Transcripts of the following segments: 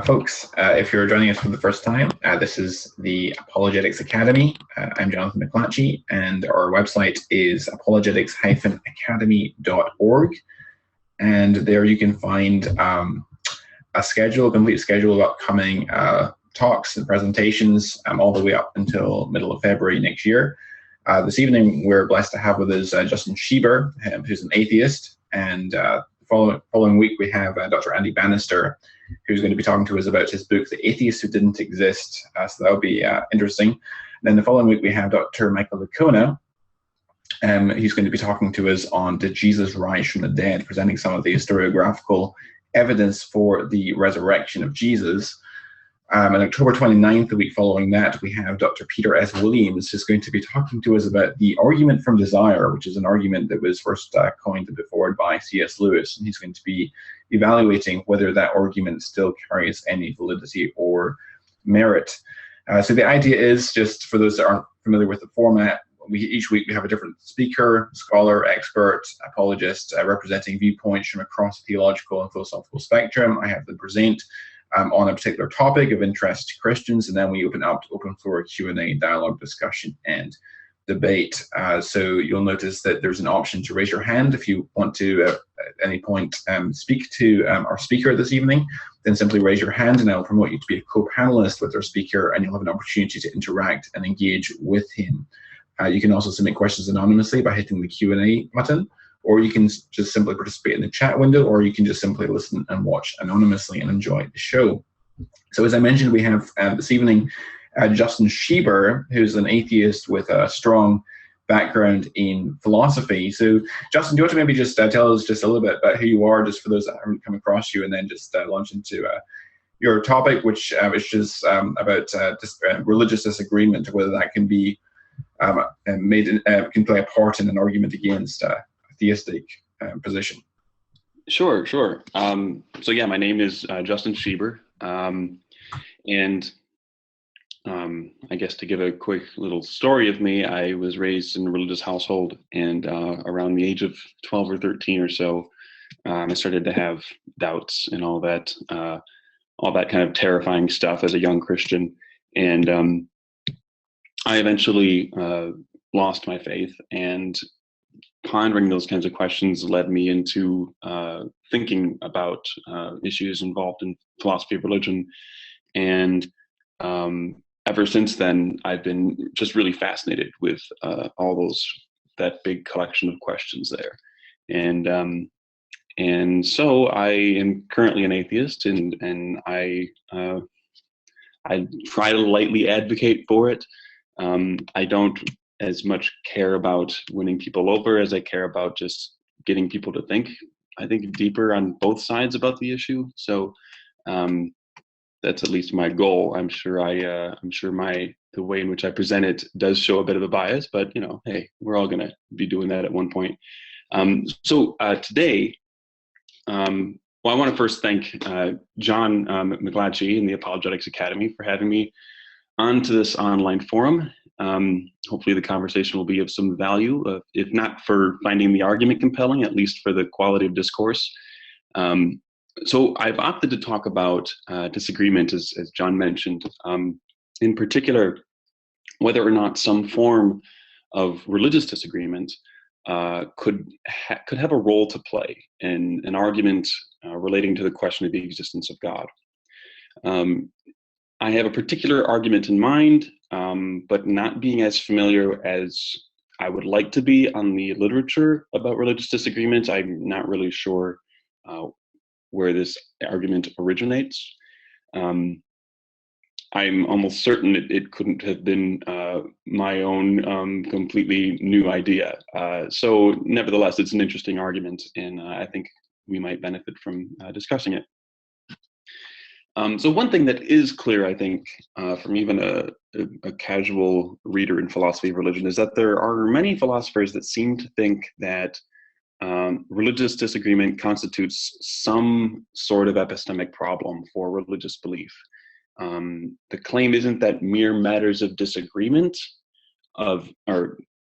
Folks, if you're joining us for the first time, this is the Apologetics Academy. I'm Jonathan McLatchie, and our website is apologetics-academy.org. And there you can find a complete schedule of upcoming talks and presentations all the way up until middle of February next year. This evening, we're blessed to have with us Justin Schieber, who's an atheist, and following week we have Dr. Andy Bannister, who's going to be talking to us about his book, The Atheists Who Didn't Exist. So that'll be interesting. And then the following week we have Dr. Michael Licona. He's going to be talking to us on Did Jesus Rise from the Dead, presenting some of the historiographical evidence for the resurrection of Jesus. On October 29th, the week following that, we have Dr. Peter S. Williams, who's going to be talking to us about the argument from desire, which is an argument that was first coined and put forward by C.S. Lewis. And he's going to be evaluating whether that argument still carries any validity or merit. So the idea is, just for those that aren't familiar with the format, each week we have a different speaker, scholar, expert, apologist, representing viewpoints from across the theological and philosophical spectrum. I have them present on a particular topic of interest to Christians, and then we open up to open floor Q&A, dialogue, discussion, and debate. So you'll notice that there's an option to raise your hand if you want to at any point speak to our speaker this evening. Then simply raise your hand and I'll promote you to be a co-panelist with our speaker, and you'll have an opportunity to interact and engage with him. You can also submit questions anonymously by hitting the Q&A button, or you can just simply participate in the chat window, or you can just simply listen and watch anonymously and enjoy the show. So as I mentioned, we have this evening Justin Schieber, who's an atheist with a strong background in philosophy. So Justin, do you want to maybe just tell us just a little bit about who you are, just for those that haven't come across you, and then just launch into your topic, which is just about religious disagreement, whether that can be can play a part in an argument against theistic position. Sure. So yeah, my name is Justin Schieber, and I guess to give a quick little story of me, I was raised in a religious household, and around the age of 12 or 13 or so, I started to have doubts and all that kind of terrifying stuff as a young Christian, and I eventually lost my faith, and pondering those kinds of questions led me into thinking about issues involved in philosophy of religion. And ever since then, I've been just really fascinated with that big collection of questions there. And so I am currently an atheist, and I try to lightly advocate for it. I don't as much care about winning people over as I care about just getting people to think, I think, deeper on both sides about the issue. So that's at least my goal. I'm sure the way in which I present it does show a bit of a bias, but hey, we're all gonna be doing that at one point. So today, well, I want to first thank John McLatchie and the Apologetics Academy for having me onto this online forum. Hopefully the conversation will be of some value, if not for finding the argument compelling, at least for the quality of discourse. So I've opted to talk about disagreement, as John mentioned, in particular, whether or not some form of religious disagreement could have a role to play in an argument relating to the question of the existence of God. I have a particular argument in mind, but not being as familiar as I would like to be on the literature about religious disagreement, I'm not really sure where this argument originates. I'm almost certain it couldn't have been my own completely new idea. So nevertheless, it's an interesting argument, and I think we might benefit from discussing it. So one thing that is clear, I think, from even a casual reader in philosophy of religion, is that there are many philosophers that seem to think that religious disagreement constitutes some sort of epistemic problem for religious belief. The claim isn't that mere matters of disagreement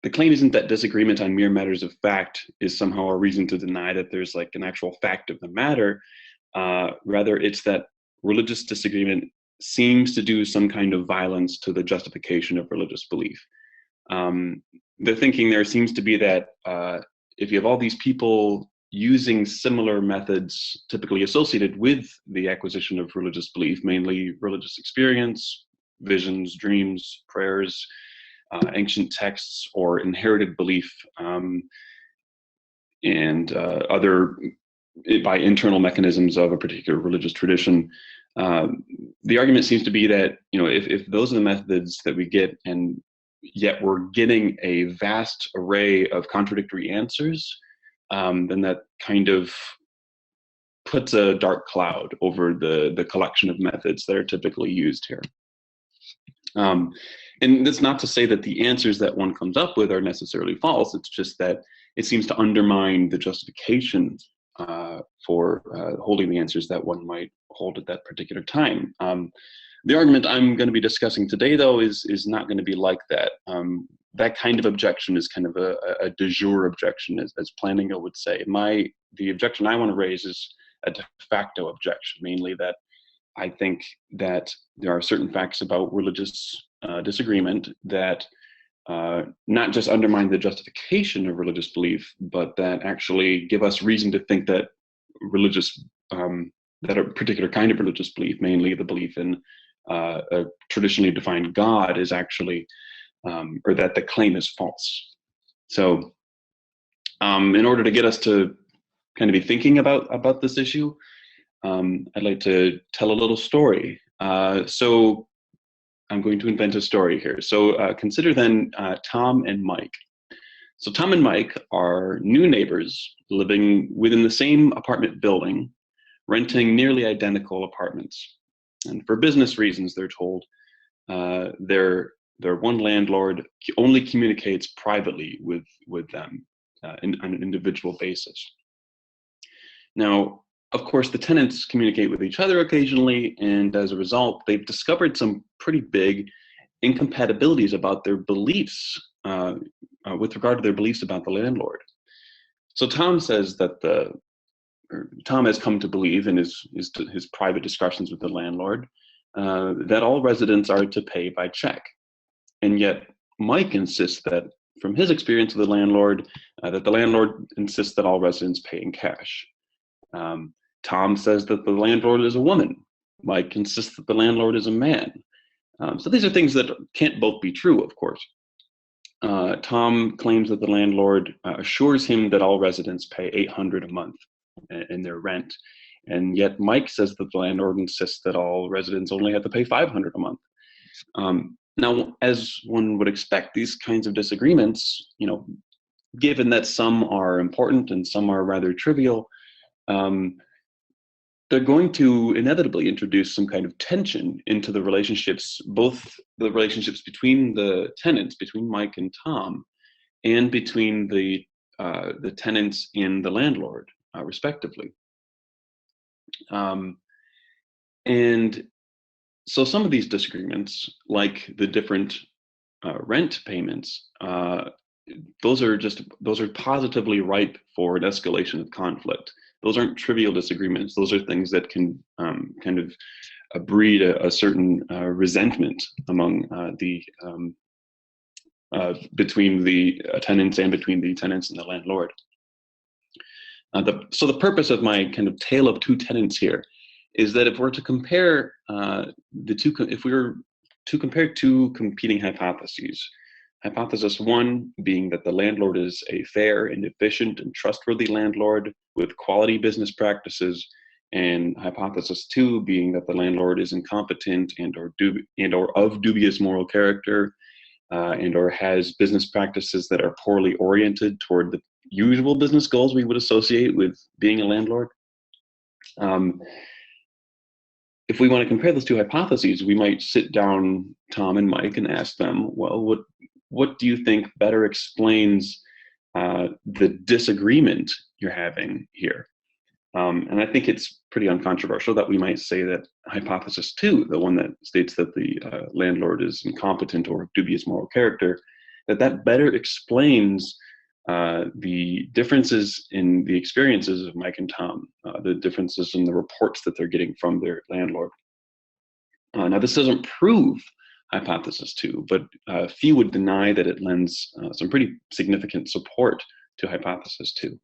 the claim isn't that disagreement on mere matters of fact is somehow a reason to deny that there's like an actual fact of the matter. Rather, it's that religious disagreement seems to do some kind of violence to the justification of religious belief. The thinking there seems to be that if you have all these people using similar methods typically associated with the acquisition of religious belief, mainly religious experience, visions, dreams, prayers, ancient texts, or inherited belief, and other by internal mechanisms of a particular religious tradition. The argument seems to be that, if those are the methods that we get, and yet we're getting a vast array of contradictory answers, then that kind of puts a dark cloud over the collection of methods that are typically used here. And that's not to say that the answers that one comes up with are necessarily false. It's just that it seems to undermine the justification for holding the answers that one might hold at that particular time. The argument I'm going to be discussing today, though, is not going to be like that. That kind of objection is kind of a de jure objection, as Plantinga would say. The objection I want to raise is a de facto objection, mainly that I think that there are certain facts about religious disagreement that not just undermine the justification of religious belief, but that actually give us reason to think that that a particular kind of religious belief, mainly the belief in a traditionally defined God, is actually, or that the claim is false. So in order to get us to kind of be thinking about this issue, I'd like to tell a little story. So I'm going to invent a story here. So consider then Tom and Mike. So Tom and Mike are new neighbors living within the same apartment building, renting nearly identical apartments. And for business reasons, they're told, their one landlord only communicates privately with them on an individual basis. Now, of course, the tenants communicate with each other occasionally, and as a result, they've discovered some pretty big incompatibilities about their beliefs, with regard to their beliefs about the landlord. So Tom says that Tom has come to believe in his private discussions with the landlord that all residents are to pay by check, and yet Mike insists that, from his experience with the landlord, that the landlord insists that all residents pay in cash. Tom says that the landlord is a woman. Mike insists that the landlord is a man. So these are things that can't both be true, of course. Tom claims that the landlord assures him that all residents pay $800 a month in their rent, and yet Mike says that the landlord insists that all residents only have to pay $500 a month. Now, as one would expect, these kinds of disagreements, given that some are important and some are rather trivial, they're going to inevitably introduce some kind of tension into the relationships, both the relationships between the tenants, between Mike and Tom, and between the tenants and the landlord, respectively. And so some of these disagreements, like the different rent payments, those are positively ripe for an escalation of conflict. Those aren't trivial disagreements. Those are things that can kind of breed a certain resentment among between the tenants and between the tenants and the landlord. So the purpose of my kind of tale of two tenants here is that if we're to compare if we were to compare two competing hypotheses, hypothesis one being that the landlord is a fair and efficient and trustworthy landlord with quality business practices, and hypothesis two being that the landlord is incompetent and or of dubious moral character, and or has business practices that are poorly oriented toward the usual business goals we would associate with being a landlord. If we want to compare those two hypotheses, we might sit down Tom and Mike and ask them, well, what do you think better explains the disagreement you're having here? And I think it's pretty uncontroversial that we might say that hypothesis two, the one that states that the landlord is incompetent or of dubious moral character, that better explains the differences in the experiences of Mike and Tom, the differences in the reports that they're getting from their landlord. Now, this doesn't prove hypothesis 2, but few would deny that it lends some pretty significant support to hypothesis 2.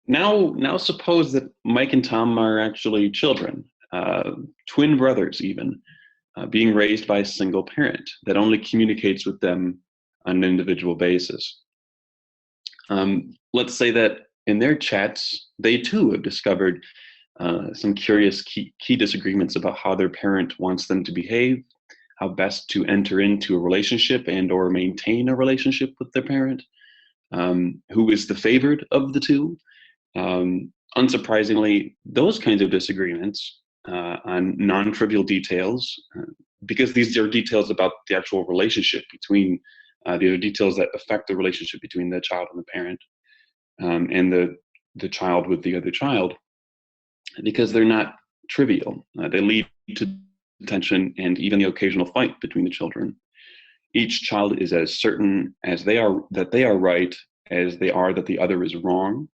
Now suppose that Mike and Tom are actually children, twin brothers even, being raised by a single parent that only communicates with them on an individual basis. Let's say that in their chats, they too have discovered some curious key disagreements about how their parent wants them to behave, how best to enter into a relationship and or maintain a relationship with their parent, who is the favored of the two. Unsurprisingly, those kinds of disagreements on non-trivial details, because these are details about the actual relationship between, these are details that affect the relationship between the child and the parent, and the child with the other child, because they're not trivial. They lead to tension and even the occasional fight between the children. Each child is as certain as they are that they are right as they are that the other is wrong.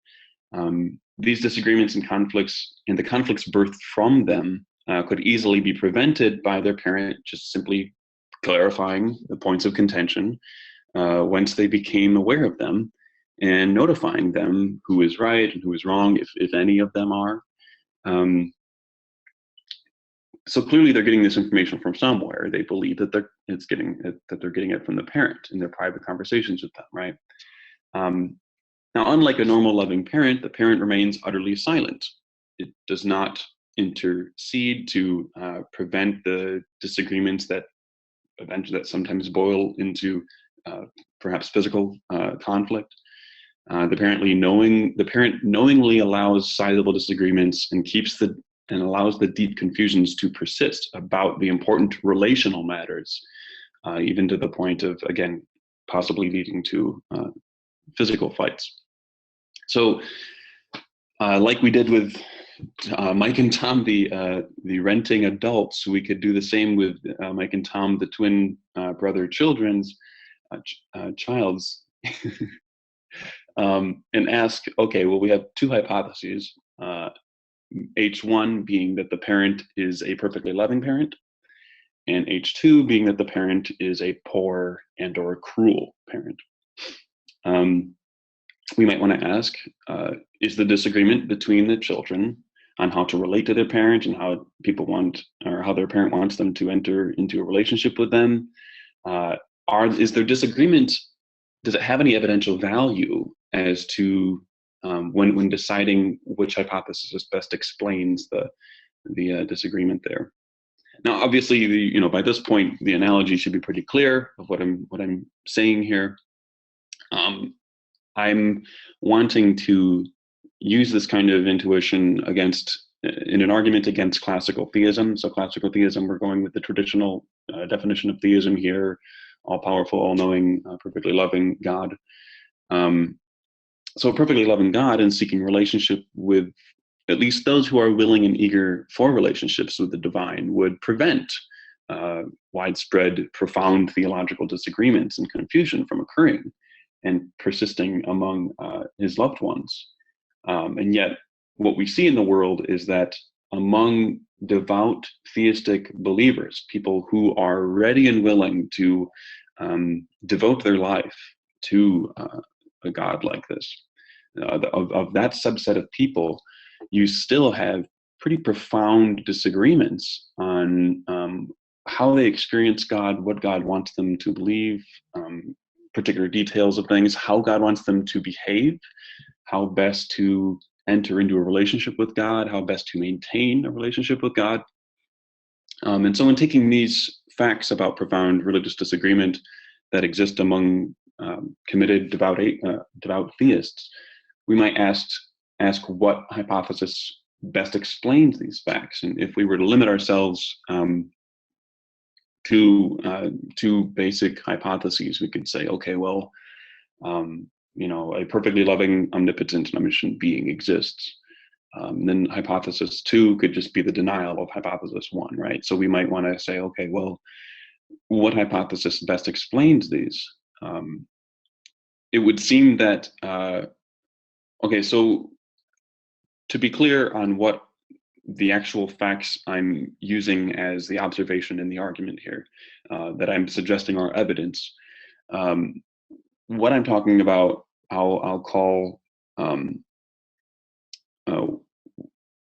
These disagreements and the conflicts birthed from them could easily be prevented by their parent just simply clarifying the points of contention once they became aware of them, and notifying them who is right and who is wrong, if any of them are. So clearly they're getting this information from somewhere. They believe that they're getting it from the parent in their private conversations with them, right? Now, unlike a normal loving parent, the parent remains utterly silent. It does not intercede to prevent the disagreements that sometimes boil into perhaps physical conflict. The parent knowingly allows sizable disagreements and allows the deep confusions to persist about the important relational matters, even to the point of, again, possibly leading to physical fights. So, like we did with Mike and Tom, the renting adults, we could do the same with Mike and Tom, the twin brother children's child's, and ask, okay, well, we have two hypotheses. H1 being that the parent is a perfectly loving parent, and H2 being that the parent is a poor and or cruel parent. We might want to ask, is the disagreement between the children on how to relate to their parent and how how their parent wants them to enter into a relationship with them, is their disagreement, does it have any evidential value as to when deciding which hypothesis best explains the disagreement there? Now, obviously, by this point, the analogy should be pretty clear of what I'm saying here. I'm wanting to use this kind of intuition in an argument against classical theism. So classical theism, we're going with the traditional definition of theism here: all-powerful, all-knowing, perfectly loving God. So a perfectly loving God and seeking relationship with at least those who are willing and eager for relationships with the divine would prevent widespread, profound theological disagreements and confusion from occurring and persisting among his loved ones. And yet, what we see in the world is that among devout theistic believers, people who are ready and willing to devote their life to a God like this, of that subset of people, you still have pretty profound disagreements on how they experience God, what God wants them to believe, particular details of things, how God wants them to behave, how best to enter into a relationship with God, how best to maintain a relationship with God. And so in taking these facts about profound religious disagreement that exist among committed devout theists, we might ask what hypothesis best explains these facts. And if we were to limit ourselves to basic hypotheses, we could say, okay, well, a perfectly loving, omnipotent, and omniscient being exists. Then hypothesis 2 could just be the denial of hypothesis 1, right? So we might want to say, okay, well, what hypothesis best explains these? it would seem that, okay, so to be clear on what the actual facts I'm using as the observation in the argument here, that I'm suggesting are evidence, what I'm talking about, I'll call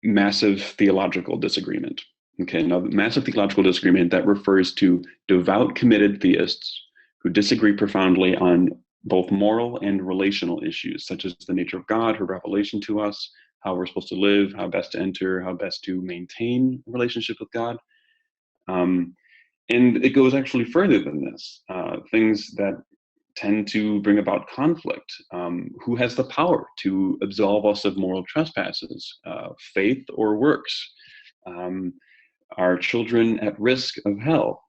massive theological disagreement. Okay, now massive theological disagreement, that refers to devout committed theists who disagree profoundly on both moral and relational issues, such as the nature of God, her revelation to us, how we're supposed to live, how best to enter, how best to maintain a relationship with God. And it goes actually further than this. Things that tend to bring about conflict. Who has the power to absolve us of moral trespasses, faith or works? Are children at risk of hell?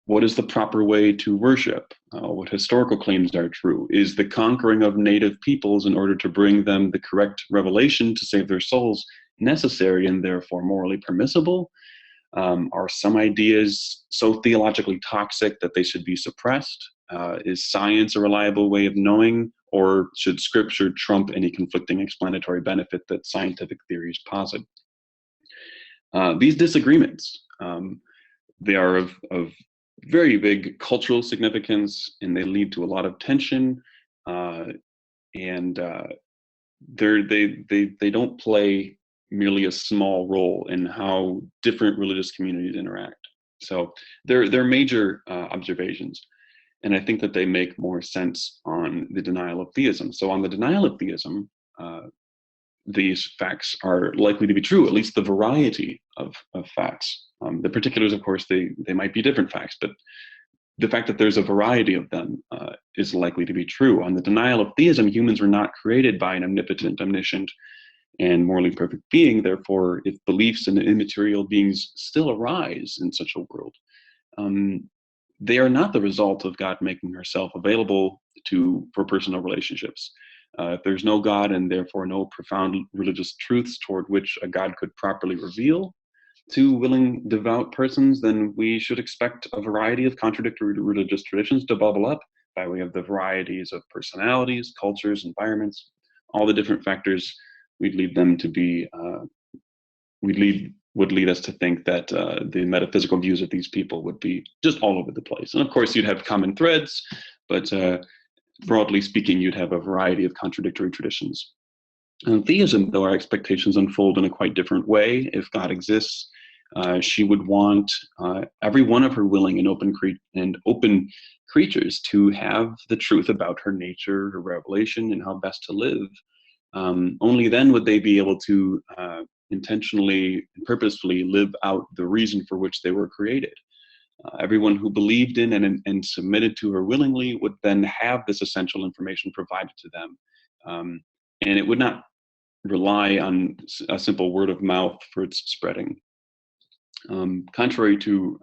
What is the proper way to worship? What historical claims are true? Is the conquering of native peoples in order to bring them the correct revelation to save their souls necessary and therefore morally permissible? Are some ideas so theologically toxic that they should be suppressed? Is science a reliable way of knowing, or should scripture trump any conflicting explanatory benefit that scientific theories posit? These disagreements, they are of very big cultural significance, and they lead to a lot of tension, and they don't play merely a small role in how different religious communities interact. So they're major observations, and I think that they make more sense on the denial of theism. So on the denial of theism, these facts are likely to be true, at least the variety of facts. The particulars, of course, they might be different facts, but the fact that there's a variety of them is likely to be true. On the denial of theism, humans were not created by an omnipotent, omniscient, and morally perfect being. Therefore, if beliefs in immaterial beings still arise in such a world, they are not the result of God making herself available for personal relationships. If there's no God and therefore no profound religious truths toward which a God could properly reveal to willing, devout persons, then we should expect a variety of contradictory religious traditions to bubble up by way of the varieties of personalities, cultures, environments, all the different factors would lead us to think that the metaphysical views of these people would be just all over the place. And of course, you'd have common threads, but broadly speaking, you'd have a variety of contradictory traditions. In theism, though, our expectations unfold in a quite different way. If God exists, she would want every one of her willing and open creatures to have the truth about her nature, her revelation, and how best to live. Only then would they be able to intentionally and purposefully live out the reason for which they were created. Everyone who believed in and submitted to her willingly would then have this essential information provided to them. And it would not rely on a simple word of mouth for its spreading. Contrary to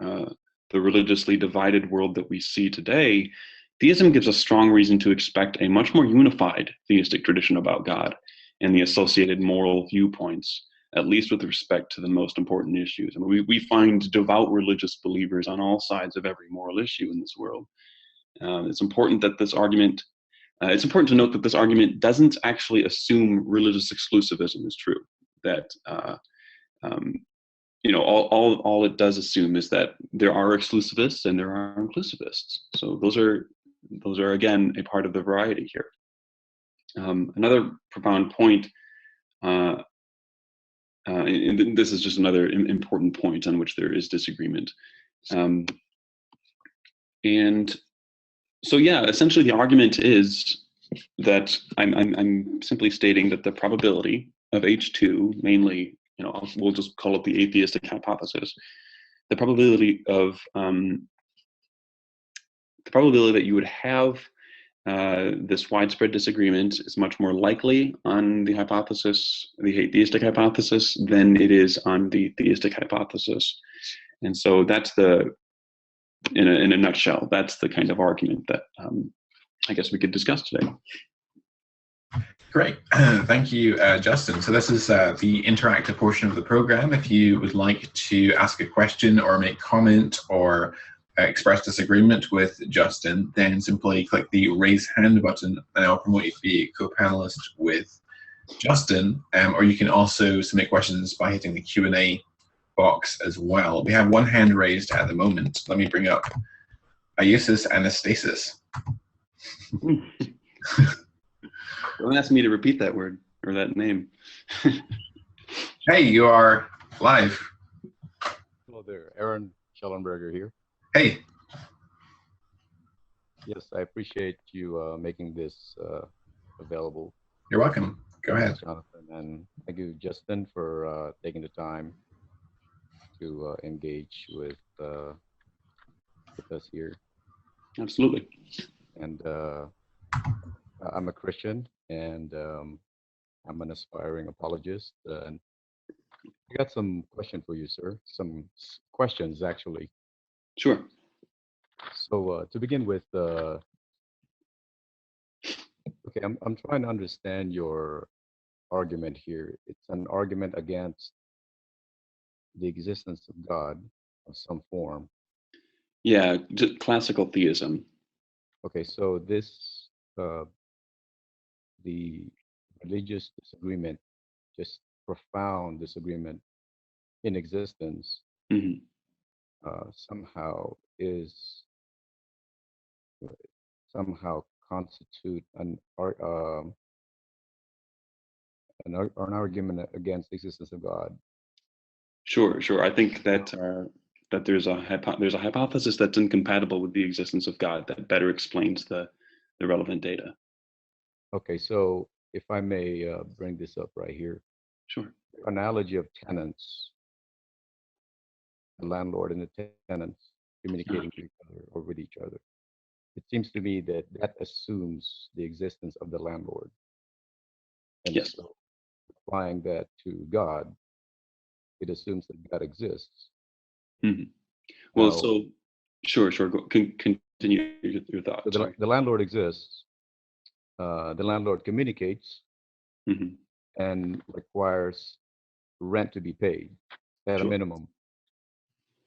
the religiously divided world that we see today, theism gives us strong reason to expect a much more unified theistic tradition about God and the associated moral viewpoints, at least with respect to the most important issues. I mean, we find devout religious believers on all sides of every moral issue in this world. It's important to note that this argument doesn't actually assume religious exclusivism is true. That all it does assume is that there are exclusivists and there are inclusivists. So those are again a part of the variety here. Another profound point. And this is just another important point on which there is disagreement. And so, yeah, essentially the argument is that I'm simply stating that the probability of H2, mainly, we'll just call it the atheistic hypothesis, the probability that you would have this widespread disagreement is much more likely on the atheistic hypothesis, than it is on the theistic hypothesis. And so that's in a nutshell, that's the kind of argument that I guess we could discuss today. Great. Thank you, Justin. So this is the interactive portion of the program. If you would like to ask a question or make comment or express disagreement with Justin, then simply click the raise hand button and I'll promote you to be a co-panelist with Justin. Or you can also submit questions by hitting the Q&A box as well. We have one hand raised at the moment. Let me bring up Iusis Anastasis. Don't ask me to repeat that word or that name. Hey, you are live. Hello there, Aaron Schellenberger here. Hey. Yes, I appreciate you making this available. You're welcome. Go ahead. Jonathan, and thank you, Justin, for taking the time to engage with us here. Absolutely. And I'm a Christian, and I'm an aspiring apologist. And I got some question for you, sir. Some questions, actually. Sure. So to begin with, okay, I'm trying to understand your argument here. It's an argument against the existence of God of some form. Yeah, classical theism. Okay, so this, the religious disagreement, just profound disagreement in existence, Mm-hmm. Somehow constitute an argument against the existence of God. Sure. I think that that there's a hypothesis that's incompatible with the existence of God that better explains the relevant data. Okay, so if I may bring this up right here. Sure. Analogy of tenants, the landlord and the tenants communicating to each other or with each other. It seems to me that that assumes the existence of the landlord. And yes. So applying that to God, it assumes that God exists. Mm-hmm. Well, Now, so sure. Continue your thoughts. So the landlord exists. The landlord communicates mm-hmm. and requires rent to be paid at a minimum.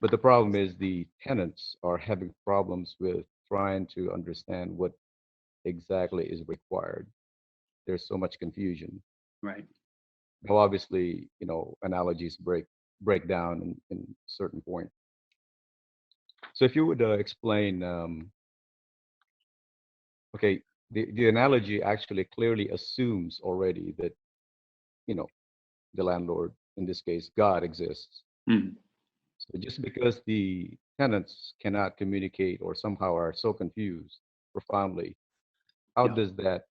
But the problem is the tenants are having problems with trying to understand what exactly is required. There's so much confusion. Right. Now, obviously, analogies break down in certain point. So if you would explain, okay, the analogy actually clearly assumes already that, the landlord, in this case, God exists. Mm-hmm. So just because the tenants cannot communicate or somehow are so confused profoundly, how does that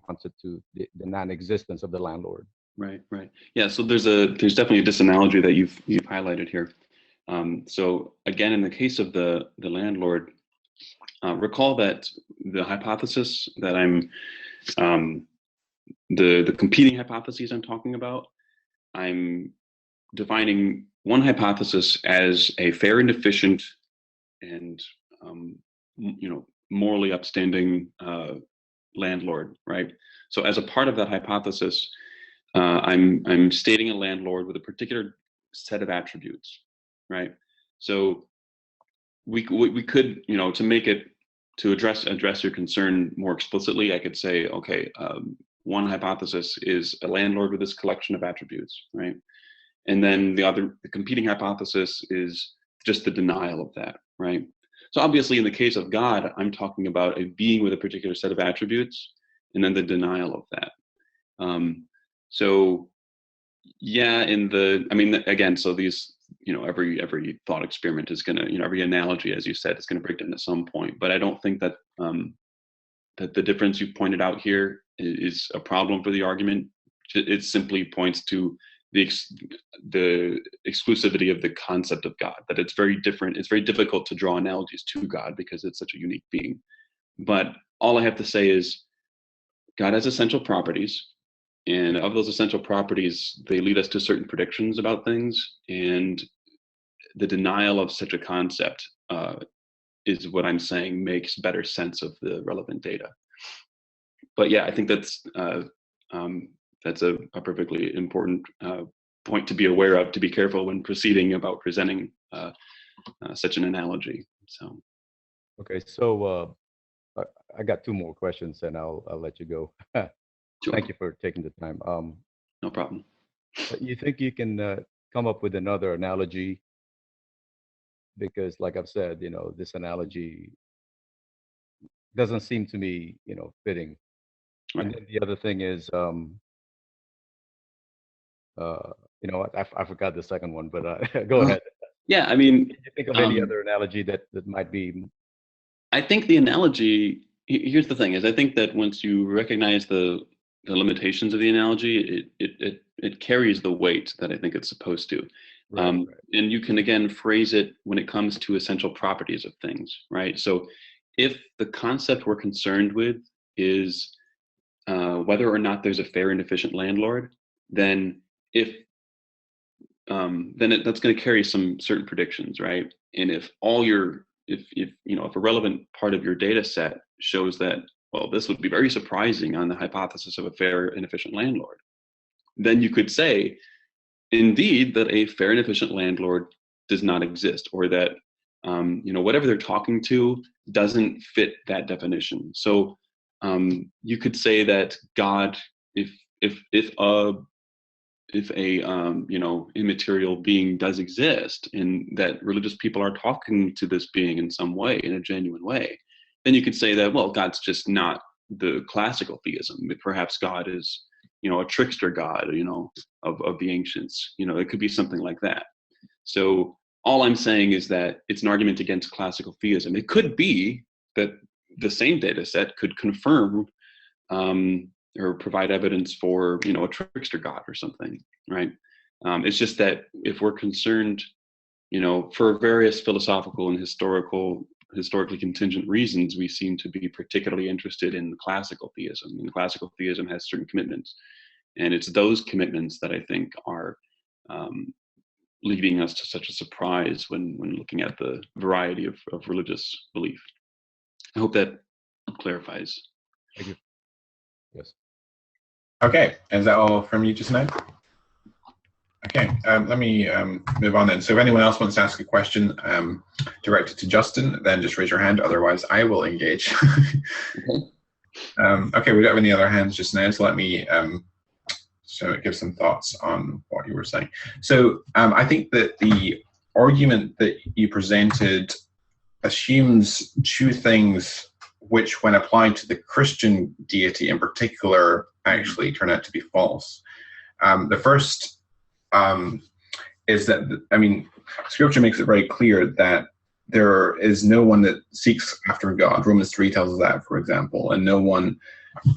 constitute the non-existence of the landlord? Right. Yeah. So there's definitely a disanalogy that you've highlighted here. So again, in the case of the landlord, recall that the hypothesis that the competing hypotheses I'm talking about, I'm defining one hypothesis as a fair and efficient and morally upstanding landlord, right? So as a part of that hypothesis, I'm stating a landlord with a particular set of attributes, right? So we could, to address your concern more explicitly, I could say, okay, one hypothesis is a landlord with this collection of attributes, right? And then the competing hypothesis is just the denial of that, right? So obviously, in the case of God, I'm talking about a being with a particular set of attributes, and then the denial of that. So yeah, again, so these, every thought experiment is gonna, every analogy, as you said, is gonna break down at some point. But I don't think that that the difference you pointed out here is a problem for the argument. It simply points to the exclusivity of the concept of God, that it's very different. It's very difficult to draw analogies to God because it's such a unique being. But all I have to say is God has essential properties, and of those essential properties, they lead us to certain predictions about things, and the denial of such a concept is what I'm saying makes better sense of the relevant data. But yeah, I think that's a perfectly important point to be aware of, to be careful when proceeding about presenting such an analogy. So Okay, so I got two more questions, and I'll let you go. Sure. Thank you for taking the time. No problem. You think you can come up with another analogy? Because, like I've said, this analogy doesn't seem to me, fitting. And Right. then the other thing is, uh, I forgot the second one, but go Uh, ahead. yeah, I mean, Can you think of any um, other analogy that might be? I think the analogy, here's the thing, is I think that once you recognize the limitations of the analogy, it carries the weight that I think it's supposed to. Right, And you can, again, phrase it when it comes to essential properties of things, right? So if the concept we're concerned with is whether or not there's a fair and efficient landlord, then if that's going to carry some certain predictions, right? And if all your if a relevant part of your data set shows that, well, this would be very surprising on the hypothesis of a fair and efficient landlord, then you could say indeed that a fair and efficient landlord does not exist, or that whatever they're talking to doesn't fit that definition. So you could say that God, if a immaterial being does exist, and that religious people are talking to this being in some way, in a genuine way, then you could say that, well, God's just not the classical theism. Perhaps God is a trickster god, of the ancients. It could be something like that. So all I'm saying is that it's an argument against classical theism. It could be that the same data set could confirm or provide evidence for a trickster god or something, right? It's just that if we're concerned, for various philosophical and historically contingent reasons, we seem to be particularly interested in the classical theism. And classical theism has certain commitments, and it's those commitments that I think are leading us to such a surprise when looking at the variety of religious belief. I hope that clarifies. Thank you. Yes. Okay, is that all from you just now? Okay, let me move on then. So if anyone else wants to ask a question directed to Justin, then just raise your hand. Otherwise, I will engage. Okay, we don't have any other hands just now, so let me give some thoughts on what you were saying. So I think that the argument that you presented assumes two things which, when applied to the Christian deity in particular, actually turn out to be false. The first is that, Scripture makes it very clear that there is no one that seeks after God. Romans 3 tells us that, for example, and no one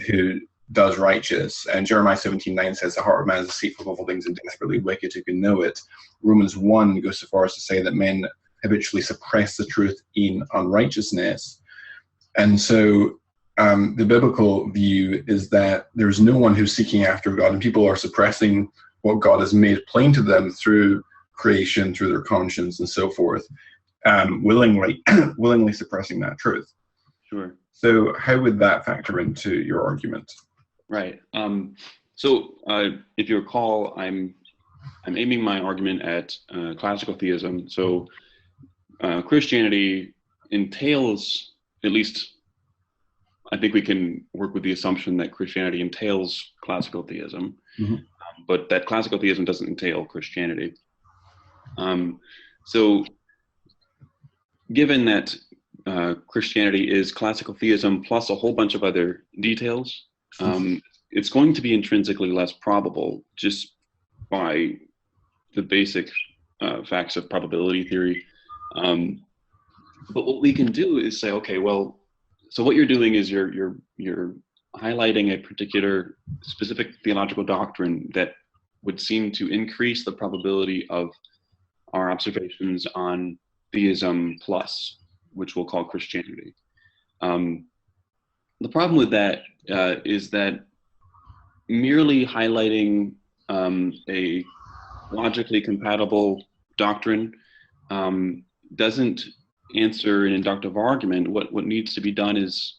who does righteous. And Jeremiah 17:9 says, the heart of man is deceitful of all things and desperately wicked, who can know it. Romans 1 goes so far as to say that men habitually suppress the truth in unrighteousness. And so the biblical view is that there's no one who's seeking after God, and people are suppressing what God has made plain to them through creation, through their conscience, and so forth, willingly suppressing that truth. Sure. So how would that factor into your argument? Right. So if you recall, I'm aiming my argument at classical theism. So Christianity entails, at least I think we can work with the assumption that Christianity entails classical theism, but that classical theism doesn't entail Christianity. So given that Christianity is classical theism plus a whole bunch of other details, it's going to be intrinsically less probable just by the basic facts of probability theory. But what we can do is say, okay, well, so what you're doing is you're highlighting a particular specific theological doctrine that would seem to increase the probability of our observations on theism plus, which we'll call Christianity. The problem with that is that merely highlighting a logically compatible doctrine doesn't answer an inductive argument. What needs to be done is,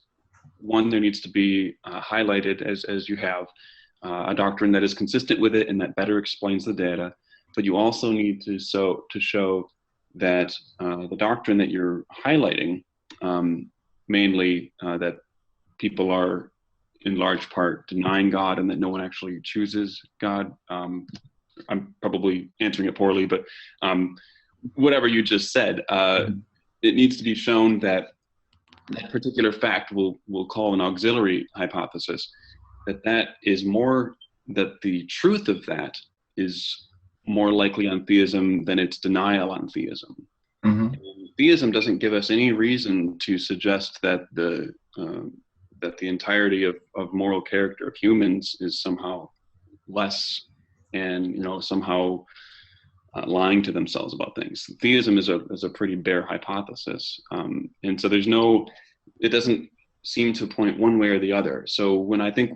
one, there needs to be highlighted, as you have, a doctrine that is consistent with it and that better explains the data. But you also need to show that the doctrine that you're highlighting mainly that people are in large part denying God and that no one actually chooses God. I'm probably answering it poorly, but whatever you just said, it needs to be shown that that particular fact we'll call an auxiliary hypothesis, that is more, that the truth of that is more likely on theism than its denial on theism. Mm-hmm. Theism doesn't give us any reason to suggest that the entirety of moral character of humans is somehow less and somehow lying to themselves about things. Theism is a pretty bare hypothesis, and so it doesn't seem to point one way or the other. So when I think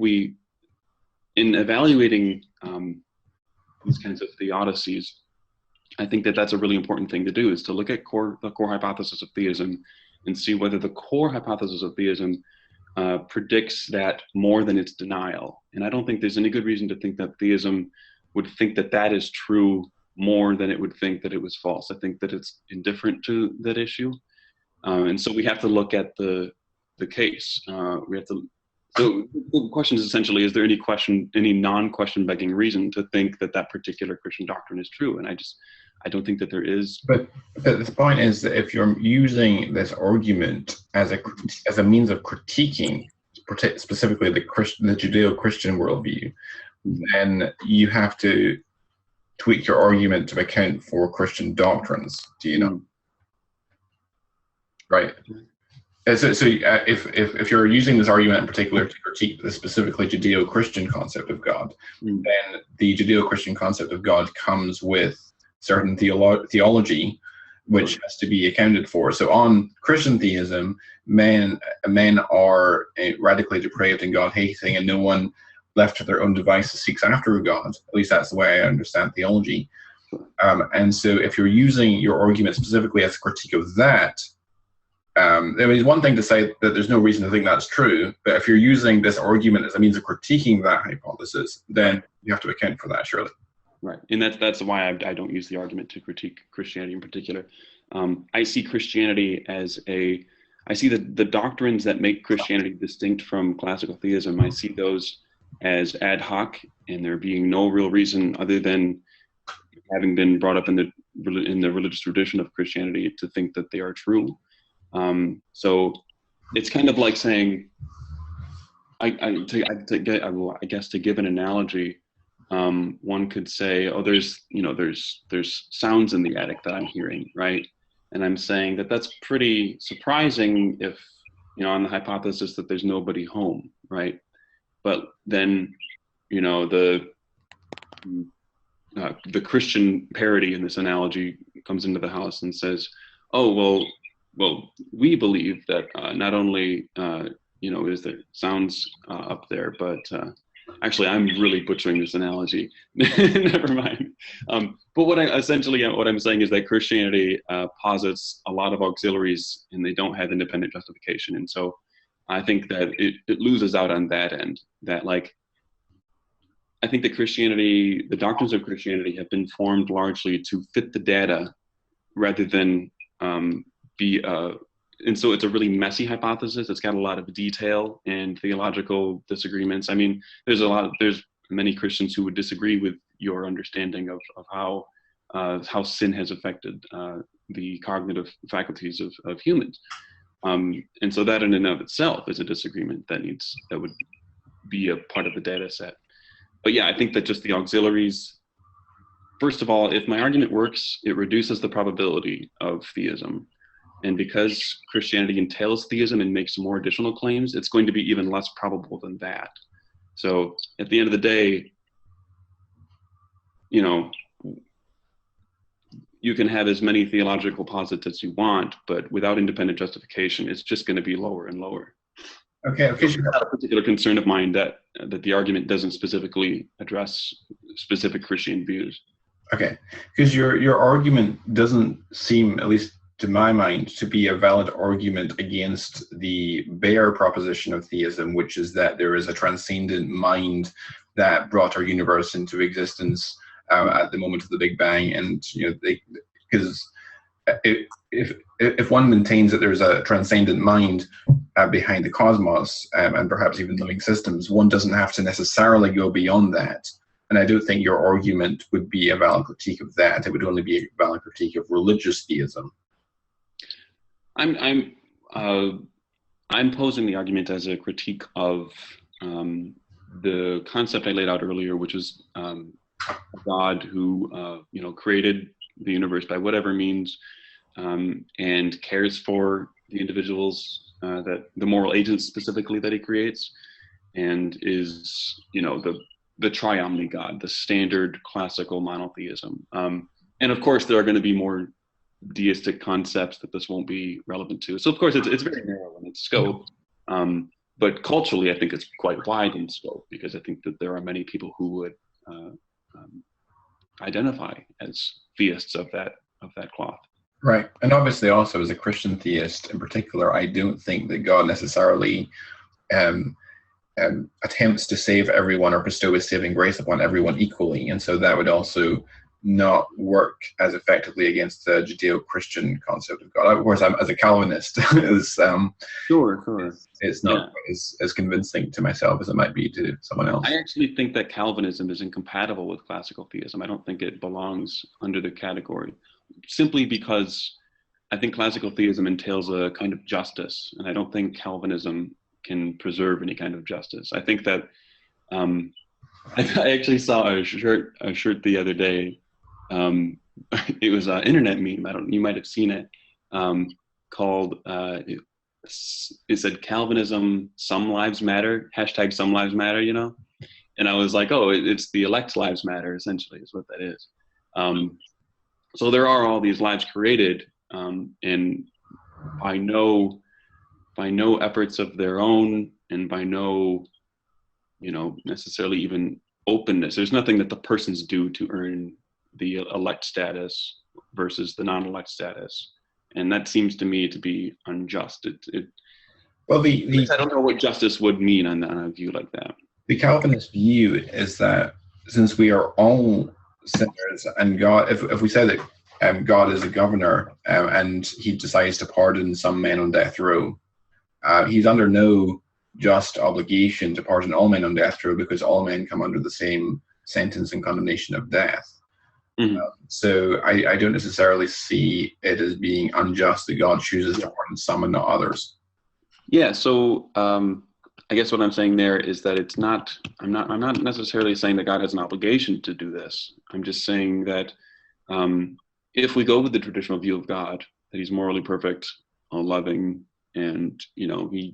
in evaluating these kinds of theodicies, I think that that's a really important thing to do, is to look at the core hypothesis of theism and see whether the core hypothesis of theism predicts that more than its denial. And I don't think there's any good reason to think that theism would think that that is true more than it would think that it was false. I think that it's indifferent to that issue. And so we have to look at the case. So the question is essentially, is there any non-question begging reason to think that that particular Christian doctrine is true? And I don't think that there is. But the point is that if you're using this argument as a means of critiquing, specifically the Judeo-Christian worldview, then you have to tweak your argument to account for Christian doctrines. Do you know? Right. So if you're using this argument in particular to critique the specifically Judeo-Christian concept of God, then the Judeo-Christian concept of God comes with certain theology which has to be accounted for. So on Christian theism, men are radically depraved and God-hating, and no one left to their own devices seeks after God. At least that's the way I understand theology. And so if you're using your argument specifically as a critique of that, there is one thing to say that there's no reason to think that's true, but if you're using this argument as a means of critiquing that hypothesis, then you have to account for that, surely. Right, and that's why I don't use the argument to critique Christianity in particular. I see Christianity I see the doctrines that make Christianity distinct from classical theism. I see those as ad hoc, and there being no real reason other than having been brought up in the religious tradition of Christianity to think that they are true. So it's kind of like saying, I guess to give an analogy, one could say, oh, there's sounds in the attic that I'm hearing, right? And I'm saying that that's pretty surprising if, on the hypothesis that there's nobody home, right? But then, the Christian parody in this analogy comes into the house and says, oh, well, we believe that not only, is there sounds up there, but actually, I'm really butchering this analogy. Never mind. But what I'm saying is that Christianity posits a lot of auxiliaries, and they don't have independent justification. And so I think that it loses out on that end. That I think that the doctrines of Christianity have been formed largely to fit the data rather than and so it's a really messy hypothesis. It's got a lot of detail and theological disagreements. I mean, there's many Christians who would disagree with your understanding of how sin has affected the cognitive faculties of humans. And so that in and of itself is a disagreement that would be a part of the data set. But yeah, I think that just the auxiliaries, first of all, if my argument works, it reduces the probability of theism. And because Christianity entails theism and makes more additional claims, it's going to be even less probable than that. So at the end of the day, you can have as many theological posits as you want, but without independent justification, it's just going to be lower and lower. Okay. It's not a particular concern of mine that the argument doesn't specifically address specific Christian views. Okay, because your argument doesn't seem, at least to my mind, to be a valid argument against the bare proposition of theism, which is that there is a transcendent mind that brought our universe into existence at the moment of the Big Bang. And because if one maintains that there's a transcendent mind behind the cosmos and perhaps even living systems, one doesn't have to necessarily go beyond that. And I don't think your argument would be a valid critique of that. It would only be a valid critique of religious theism. I'm posing the argument as a critique of the concept I laid out earlier, which was God who created the universe by whatever means, and cares for the individuals, that the moral agents specifically that he creates, and is the triomni God, the standard classical monotheism. And of course, there are going to be more deistic concepts that this won't be relevant to. So of course, it's very narrow in its scope. But culturally, I think it's quite wide in scope, because I think that there are many people who would identify as theists of that cloth. Right. And obviously also as a Christian theist in particular, I don't think that God necessarily attempts to save everyone or bestow his saving grace upon everyone equally. And so that would also not work as effectively against the Judeo-Christian concept of God. Of course, as a Calvinist, it's not as convincing to myself as it might be to someone else. I actually think that Calvinism is incompatible with classical theism. I don't think it belongs under the category, simply because I think classical theism entails a kind of justice, and I don't think Calvinism can preserve any kind of justice. I think that I actually saw a shirt the other day. It was an internet meme. You might have seen it. Called it said Calvinism, some lives matter. # some lives matter. And I was like, oh, it's the elect lives matter. Essentially, is what that is. So there are all these lives created, and by no efforts of their own, and by no, necessarily even openness. There's nothing that the persons do to earn the elect status versus the non-elect status, and that seems to me to be unjust. I don't know what justice would mean on a view like that. The Calvinist view is that since we are all sinners, and God, if we say that God is a governor and he decides to pardon some men on death row, he's under no just obligation to pardon all men on death row, because all men come under the same sentence and condemnation of death. Mm-hmm. So I don't necessarily see it as being unjust that God chooses to pardon some and not others. Yeah. So I guess what I'm saying there is that it's not. I'm not necessarily saying that God has an obligation to do this. I'm just saying that if we go with the traditional view of God, that he's morally perfect, loving, and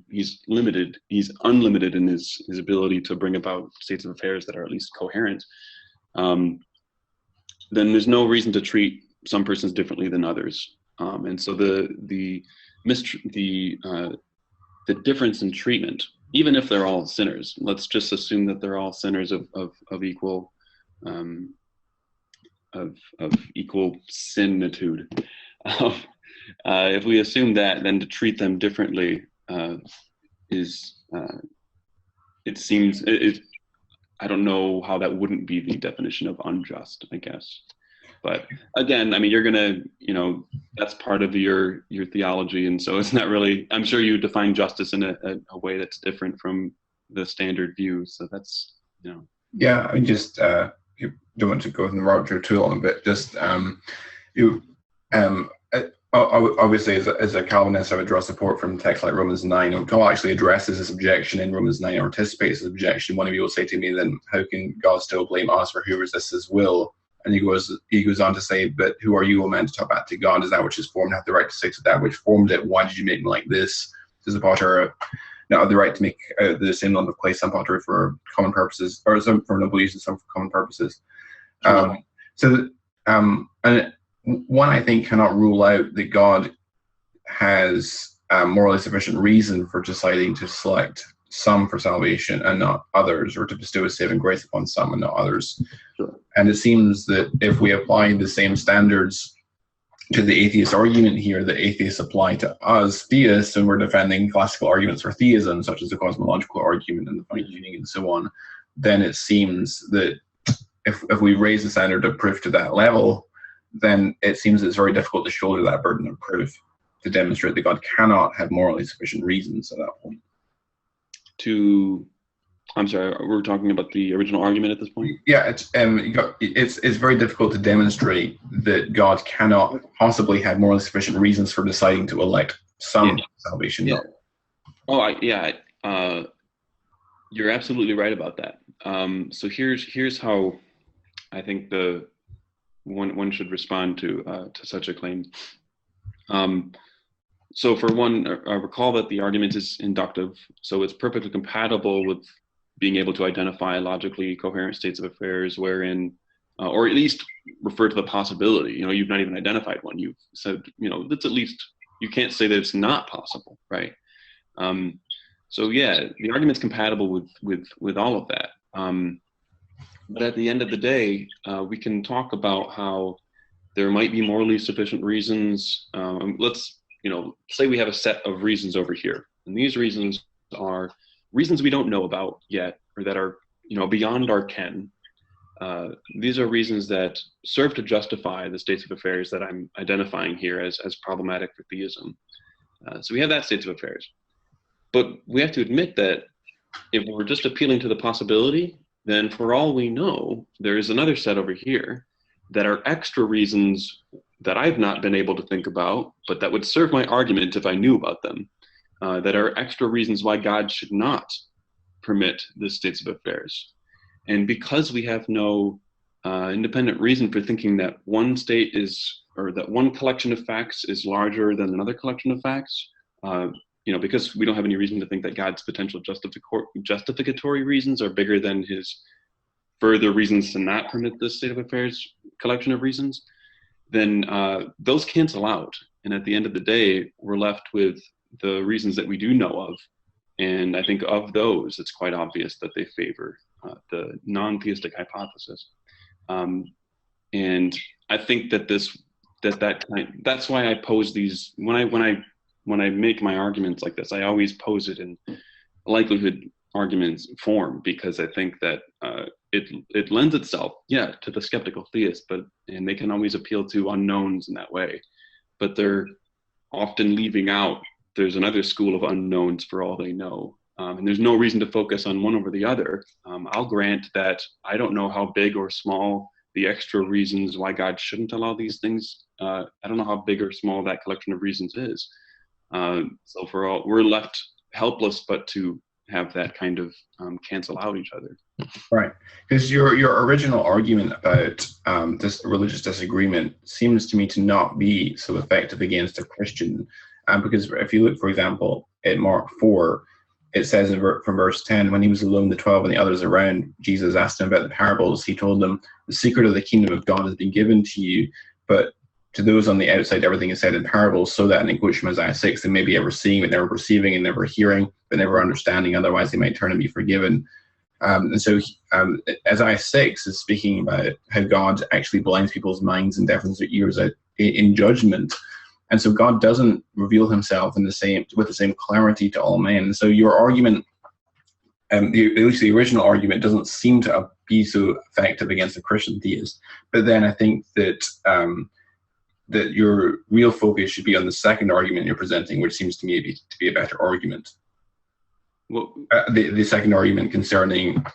he's limited, he's unlimited in his ability to bring about states of affairs that are at least coherent, then there's no reason to treat some persons differently than others. And so the difference in treatment, even if they're all sinners, let's just assume that they're all sinners of equal equal sinnitude. If we assume that, then to treat them differently it seems I don't know how that wouldn't be the definition of unjust, I guess. But again, I mean, you're gonna, that's part of your theology, and so it's not really. I'm sure you define justice in a way that's different from the standard view. So that's, Yeah, I mean, just you don't want to go in the rabbit trail too long, but just obviously, as a Calvinist, I would draw support from texts like Romans 9. Paul actually addresses this objection in Romans 9, or anticipates this objection. One of you will say to me, then how can God still blame us for who resists his will? And he goes on to say, but who are you, O man, to talk back to God? Is that which is formed have the right to say to that which formed it, why did you make me like this? Does the potter not have the right to make the same lump of clay, some pottery for common purposes, or some for noble use and some for common purposes? And one, I think, cannot rule out that God has morally sufficient reason for deciding to select some for salvation and not others, or to bestow his saving grace upon some and not others. Sure. And it seems that if we apply the same standards to the atheist argument here that atheists apply to us theists, and we're defending classical arguments for theism, such as the cosmological argument and the fine-tuning and so on, then it seems that if we raise the standard of proof to that level, then it seems it's very difficult to shoulder that burden of proof to demonstrate that God cannot have morally sufficient reasons at that point. I'm sorry, we're talking about the original argument at this point? Yeah, it's very difficult to demonstrate that God cannot possibly have morally sufficient reasons for deciding to elect some salvation. Yeah. Oh, you're absolutely right about that. So here's how I think one should respond to such a claim. So for one, recall that the argument is inductive, so it's perfectly compatible with being able to identify logically coherent states of affairs wherein, or at least refer to the possibility. You've not even identified one. You've said, that's at least, you can't say that it's not possible, right? So yeah, the argument's compatible with all of that. But at the end of the day, we can talk about how there might be morally sufficient reasons. Let's, say we have a set of reasons over here, and these reasons are reasons we don't know about yet, or that are, beyond our ken. These are reasons that serve to justify the states of affairs that I'm identifying here as problematic for theism. So we have that state of affairs. But we have to admit that if we're just appealing to the possibility, then for all we know, there is another set over here that are extra reasons that I've not been able to think about, but that would serve my argument if I knew about them. That are extra reasons why God should not permit the states of affairs. And because we have no independent reason for thinking that one state is, or that one collection of facts is larger than another collection of facts, because we don't have any reason to think that God's potential justificatory reasons are bigger than his further reasons to not permit this state of affairs collection of reasons, then those cancel out. And at the end of the day, we're left with the reasons that we do know of. And I think of those, it's quite obvious that they favor the non-theistic hypothesis. And I think that that's why I pose these, when I make my arguments like this, I always pose it in likelihood arguments form, because I think that it lends itself, to the skeptical theist, and they can always appeal to unknowns in that way, but they're often leaving out, there's another school of unknowns for all they know. And there's no reason to focus on one over the other. I'll grant that I don't know how big or small the extra reasons why God shouldn't allow these things. I don't know how big or small that collection of reasons is. So we're left helpless, but to have that kind of cancel out each other. Right, because your original argument about this religious disagreement seems to me to not be so effective against a Christian, because if you look, for example, at Mark 4, it says from verse 10, when he was alone, the 12 and the others around, Jesus asked him about the parables. He told them, the secret of the kingdom of God has been given to you, but to those on the outside, everything is said in parables, so that, and in quotes from Isaiah 6, they may be ever seeing, but never perceiving, and never hearing, but never understanding, otherwise they might turn and be forgiven. And so Isaiah 6 is speaking about how God actually blinds people's minds and deafens their ears in judgment. And so God doesn't reveal himself with the same clarity to all men. And so your argument, at least the original argument, doesn't seem to be so effective against a Christian theist. But then I think that that your real focus should be on the second argument you're presenting, which seems to me to be a better argument. Well, the second argument concerning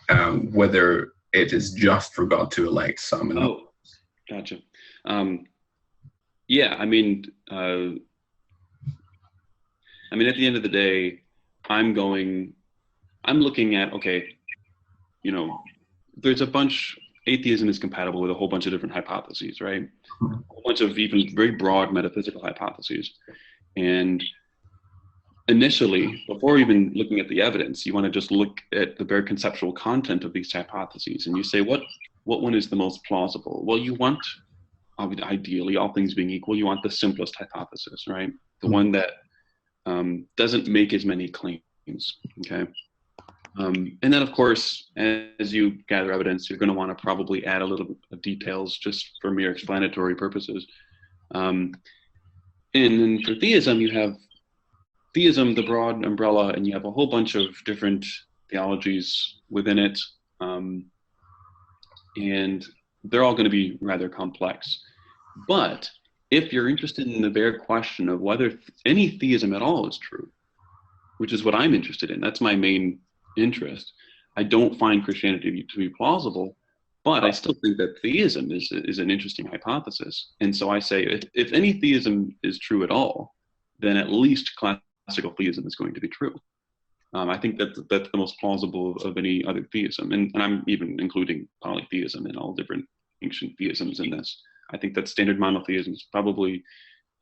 whether it is just for God to elect some. Oh, gotcha. Yeah, I mean, at the end of the day, I'm looking at, okay, there's atheism is compatible with a whole bunch of different hypotheses, right? A whole bunch of even very broad metaphysical hypotheses. And initially, before even looking at the evidence, you want to just look at the bare conceptual content of these hypotheses, and you say, what one is the most plausible? Well, you want, ideally, all things being equal, you want the simplest hypothesis, right? The one that doesn't make as many claims, okay? And then, of course, as you gather evidence, you're going to want to probably add a little bit of details just for mere explanatory purposes. And then for theism, you have theism, the broad umbrella, and you have a whole bunch of different theologies within it. And they're all going to be rather complex. But if you're interested in the bare question of whether any theism at all is true, which is what I'm interested in, that's my main interest. I don't find Christianity to be plausible, but I still think that theism is an interesting hypothesis. And so I say, if any theism is true at all, then at least classical theism is going to be true. I think that's the most plausible of any other theism. And I'm even including polytheism and all different ancient theisms in this. I think that standard monotheism is probably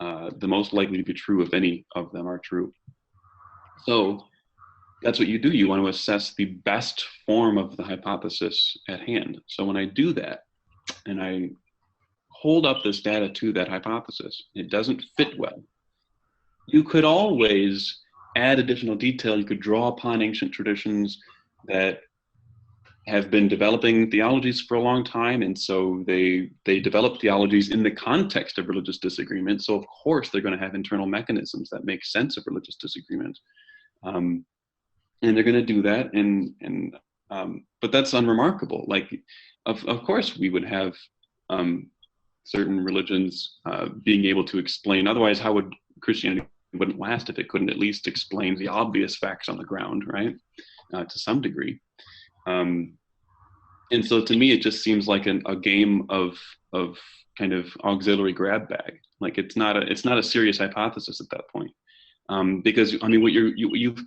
the most likely to be true if any of them are true. So that's what you do. You want to assess the best form of the hypothesis at hand. So when I do that, and I hold up this data to that hypothesis, it doesn't fit well. You could always add additional detail. You could draw upon ancient traditions that have been developing theologies for a long time, and so they develop theologies in the context of religious disagreement. So of course they're going to have internal mechanisms that make sense of religious disagreement. And they're going to do that, but that's unremarkable. Like, of course, we would have certain religions being able to explain. Otherwise, how would Christianity wouldn't last if it couldn't at least explain the obvious facts on the ground, right? To some degree. And so, to me, it just seems like a game of kind of auxiliary grab bag. Like it's not a serious hypothesis at that point, because I mean, what you've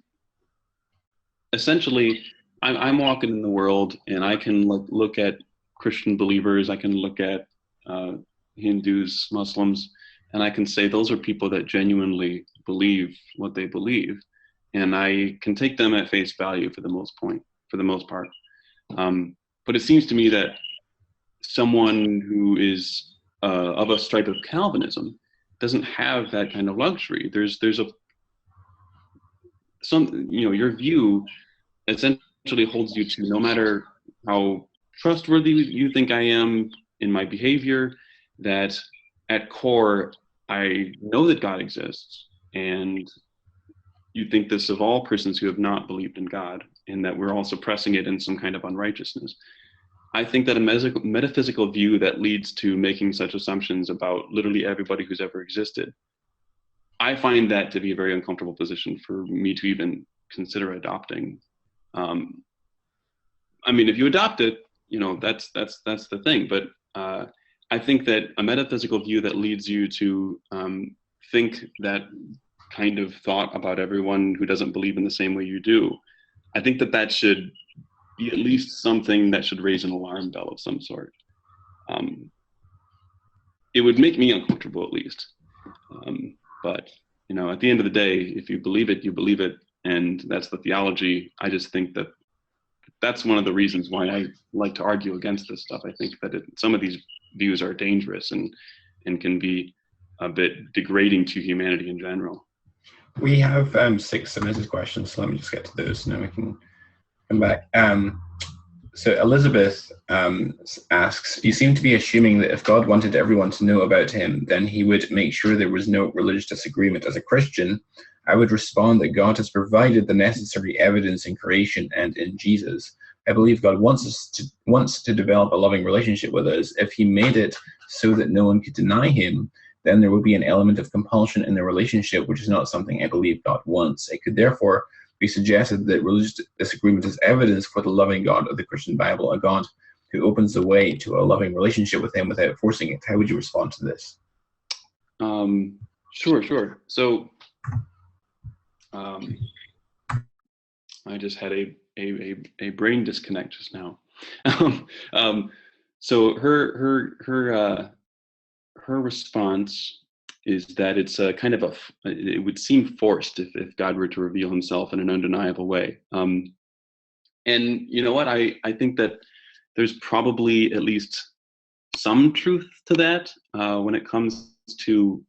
essentially, I'm walking in the world, and I can look at Christian believers, I can look at Hindus, Muslims, and I can say those are people that genuinely believe what they believe, and I can take them at face value for the most part. But it seems to me that someone who is of a stripe of Calvinism doesn't have that kind of luxury. There's your view essentially holds you to, no matter how trustworthy you think I am in my behavior, that at core, I know that God exists, and you think this of all persons who have not believed in God, and that we're all suppressing it in some kind of unrighteousness. I think that a metaphysical view that leads to making such assumptions about literally everybody who's ever existed, I find that to be a very uncomfortable position for me to even consider adopting. I mean, if you adopt it, that's the thing. But I think that a metaphysical view that leads you to think that kind of thought about everyone who doesn't believe in the same way you do, I think that should be at least something that should raise an alarm bell of some sort. It would make me uncomfortable, at least. But at the end of the day, if you believe it, you believe it, and that's the theology. I just think that that's one of the reasons why I like to argue against this stuff. I think that some of these views are dangerous and can be a bit degrading to humanity in general. We have 6 submitted questions, so let me just get to those, and then we can come back. So Elizabeth asks, you seem to be assuming that if God wanted everyone to know about him, then he would make sure there was no religious disagreement. As a Christian, I would respond that God has provided the necessary evidence in creation and in Jesus. I believe God wants to develop a loving relationship with us. If he made it so that no one could deny him, then there would be an element of compulsion in the relationship, which is not something I believe God wants. It could therefore be suggested that religious disagreement is evidence for the loving God of the Christian Bible, a God who opens the way to a loving relationship with him without forcing it. How would you respond to this? Sure. So I just had a brain disconnect just now. So her response is that it's a kind of it would seem forced if God were to reveal himself in an undeniable way. And you know what? I think that there's probably at least some truth to that when it comes to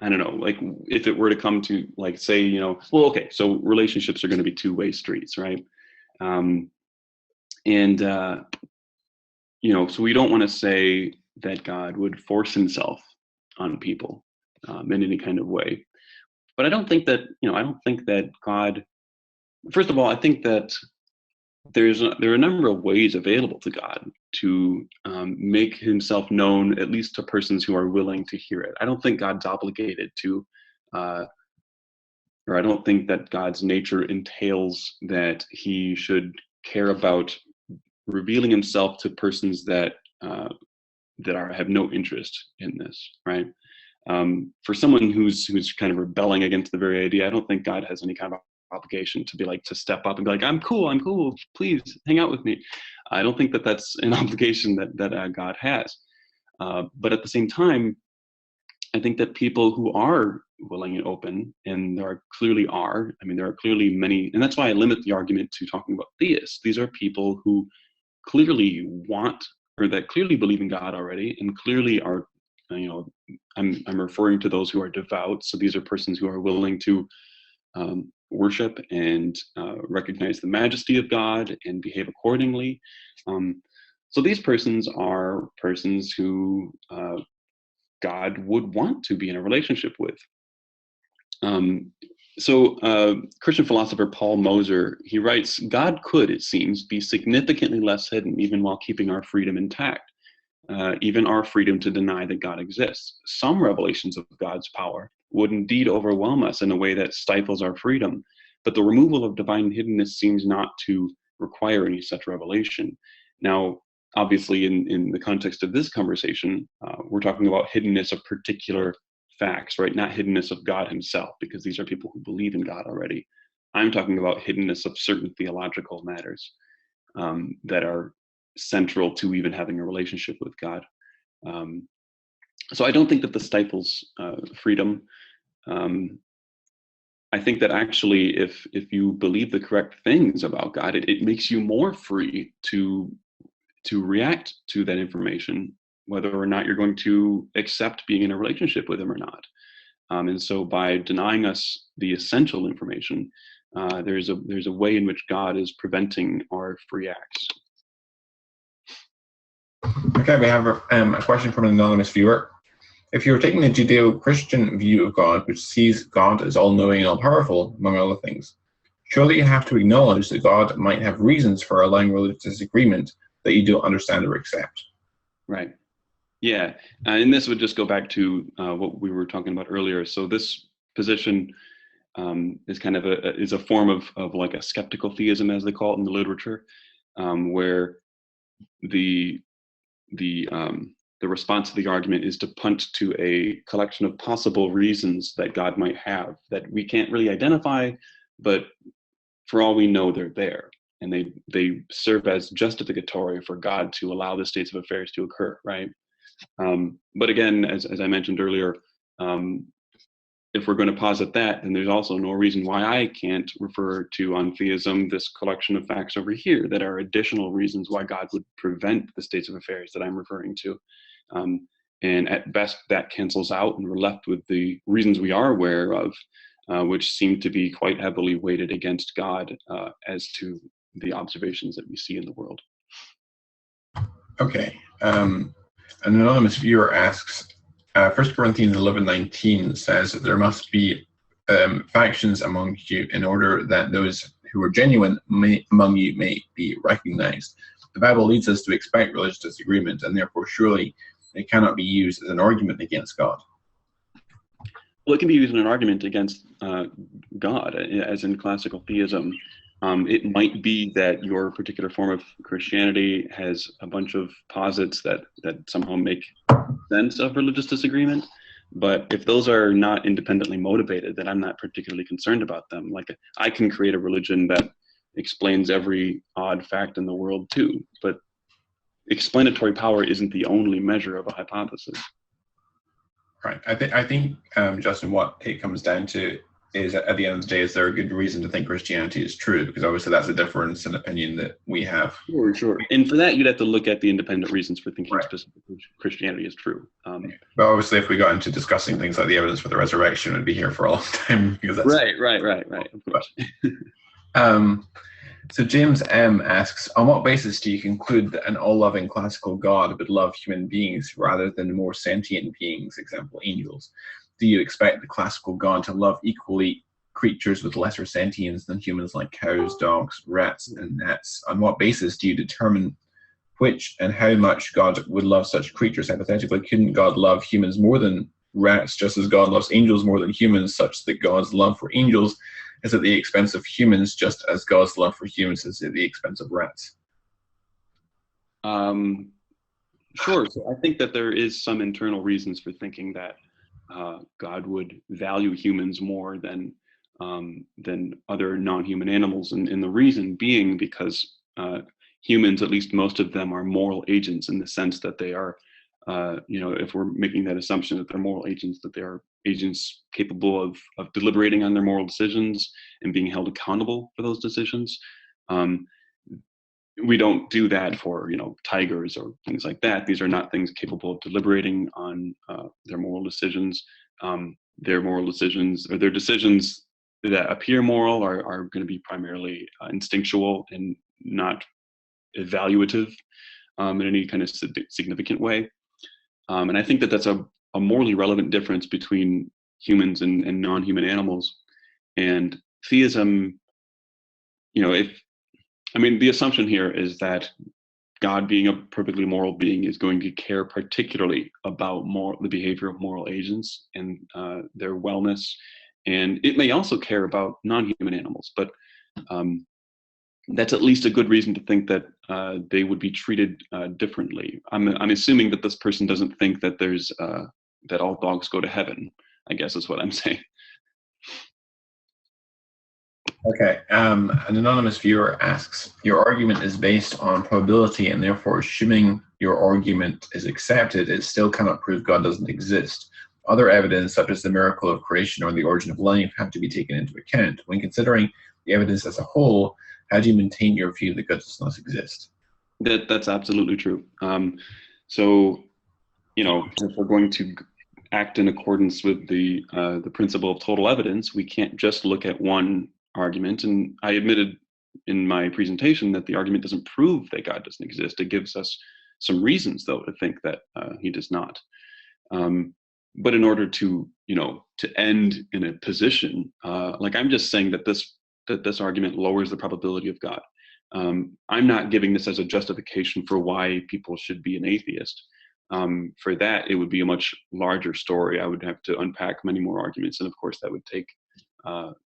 I don't know, like if it were to come to like say, so relationships are going to be two-way streets, right? So we don't want to say that God would force himself on people in any kind of way. But I don't think that God, first of all, I think that there are a number of ways available to God to make himself known, at least to persons who are willing to hear it. I don't think God's obligated to, or I don't think that God's nature entails that he should care about revealing himself to persons that have no interest in this, right? For someone who's kind of rebelling against the very idea, I don't think God has any kind of obligation to be like, to step up and be like, I'm cool, please hang out with me. I don't think that that's an obligation that God has. But at the same time, I think that people who are willing and open, and there are clearly many, and that's why I limit the argument to talking about theists. These are people who clearly want, or that clearly believe in God already, and clearly are, I'm referring to those who are devout. So these are persons who are willing to worship and recognize the majesty of God and behave accordingly. So these persons are persons who God would want to be in a relationship with. Christian philosopher Paul Moser, he writes, God could, it seems, be significantly less hidden even while keeping our freedom intact, even our freedom to deny that God exists. Some revelations of God's power would indeed overwhelm us in a way that stifles our freedom, but the removal of divine hiddenness seems not to require any such revelation. Now, obviously, in the context of this conversation, we're talking about hiddenness of particular facts, right? Not hiddenness of God himself, because these are people who believe in God already. I'm talking about hiddenness of certain theological matters that are central to even having a relationship with God. So I don't think that this stifles freedom. I think that actually, if you believe the correct things about God, it makes you more free to react to that information, whether or not you're going to accept being in a relationship with him or not. And so by denying us the essential information, there's a way in which God is preventing our free acts. Okay, we have a question from an anonymous viewer. If you're taking the Judeo-Christian view of God, which sees God as all-knowing and all-powerful, among other things, surely you have to acknowledge that God might have reasons for allowing religious disagreement that you don't understand or accept. Right. Yeah, and this would just go back to what we were talking about earlier. So this position is kind of a form of like a skeptical theism, as they call it in the literature, where the response to the argument is to punt to a collection of possible reasons that God might have that we can't really identify, but for all we know, they're there, and they serve as justificatory for God to allow the states of affairs to occur, right? But again, as I mentioned earlier, if we're going to posit that, then there's also no reason why I can't refer to on theism this collection of facts over here that are additional reasons why God would prevent the states of affairs that I'm referring to. And at best, that cancels out, and we're left with the reasons we are aware of, which seem to be quite heavily weighted against God as to the observations that we see in the world. Okay. An anonymous viewer asks, 1 Corinthians 11:19 says that there must be factions among you in order that those who are genuine among you may be recognized. The Bible leads us to expect religious disagreement, and therefore surely it cannot be used as an argument against God. Well, it can be used in an argument against God, as in classical theism. It might be that your particular form of Christianity has a bunch of posits that somehow make sense of religious disagreement, but if those are not independently motivated, then I'm not particularly concerned about them. Like, I can create a religion that explains every odd fact in the world too, but explanatory power isn't the only measure of a hypothesis. Right. I think, Justin, what it comes down to is, at the end of the day, is there a good reason to think Christianity is true? Because obviously that's a difference in opinion that we have. Sure. And for that, you'd have to look at the independent reasons for thinking specifically Christianity is true. But obviously, if we got into discussing things like the evidence for the resurrection, we'd be here for a long time. Because that's right. Of course. So James M. asks, on what basis do you conclude that an all-loving classical God would love human beings rather than more sentient beings, example, angels? Do you expect the classical God to love equally creatures with lesser sentience than humans like cows, dogs, rats, and gnats? On what basis do you determine which and how much God would love such creatures? Hypothetically, couldn't God love humans more than rats, just as God loves angels more than humans, such that God's love for angels is at the expense of humans, just as God's love for humans is at the expense of rats? Sure. So I think that there is some internal reasons for thinking that God would value humans more than other non-human animals, and the reason being because humans, at least most of them, are moral agents in the sense that they are, if we're making that assumption that they're moral agents, that they are agents capable of deliberating on their moral decisions and being held accountable for those decisions. We don't do that for, tigers or things like that. These are not things capable of deliberating on their moral decisions. Their moral decisions, or their decisions that appear moral, are going to be primarily instinctual and not evaluative in any kind of significant way. And I think that that's a morally relevant difference between humans and non-human animals. And theism, the assumption here is that God, being a perfectly moral being, is going to care particularly about the behavior of moral agents and their wellness. And it may also care about non-human animals, but that's at least a good reason to think that they would be treated differently. I'm assuming that this person doesn't think that that all dogs go to heaven, I guess is what I'm saying. Okay, an anonymous viewer asks, your argument is based on probability, and therefore assuming your argument is accepted, it still cannot prove God doesn't exist. Other evidence, such as the miracle of creation or the origin of life, have to be taken into account. When considering the evidence as a whole, how do you maintain your view that God does not exist? That's absolutely true. So, if we're going to act in accordance with the principle of total evidence, we can't just look at one argument. And I admitted in my presentation that the argument doesn't prove that God doesn't exist. It gives us some reasons, though, to think that he does not. But in order to end in a position, like I'm just saying that this argument lowers the probability of God. I'm not giving this as a justification for why people should be an atheist. For that, it would be a much larger story. I would have to unpack many more arguments, and of course, that would take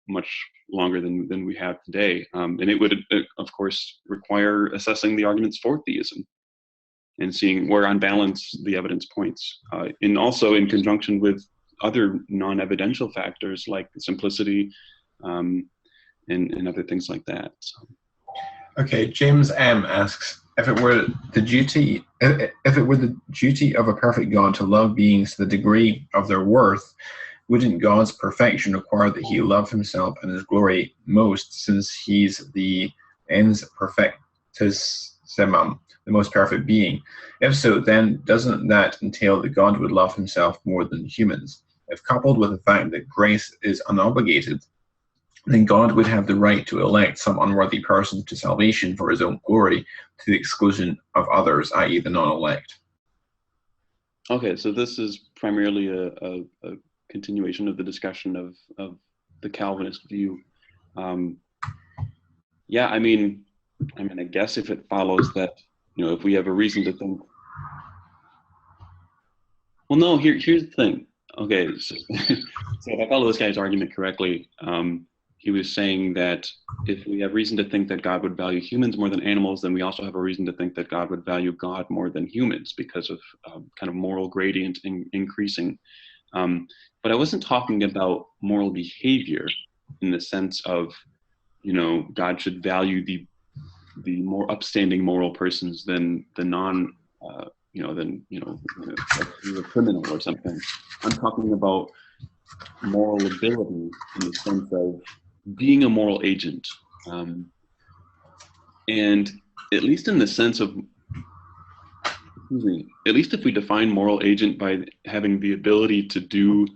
much longer than we have today. And it would, of course, require assessing the arguments for theism and seeing where, on balance, the evidence points, and also in conjunction with other non-evidential factors like simplicity and other things like that. So. Okay, James M asks, if it were the duty of a perfect God to love beings to the degree of their worth, wouldn't God's perfection require that he love himself and his glory most, since he's the ens perfectissimum, the most perfect being? If so, then doesn't that entail that God would love himself more than humans? If coupled with the fact that grace is unobligated, then God would have the right to elect some unworthy person to salvation for his own glory, to the exclusion of others, i.e. the non-elect. Okay, so this is primarily a continuation of the discussion of the Calvinist view. Yeah, I mean, I guess if it follows that, if we have a reason to think, well, no, here's the thing. Okay, so if I follow this guy's argument correctly, he was saying that if we have reason to think that God would value humans more than animals, then we also have a reason to think that God would value God more than humans because of kind of moral gradient increasing. But I wasn't talking about moral behavior in the sense of, God should value the more upstanding moral persons than the non, like a criminal or something. I'm talking about moral ability in the sense of being a moral agent. And at least in the sense of, at least if we define moral agent by having the ability to do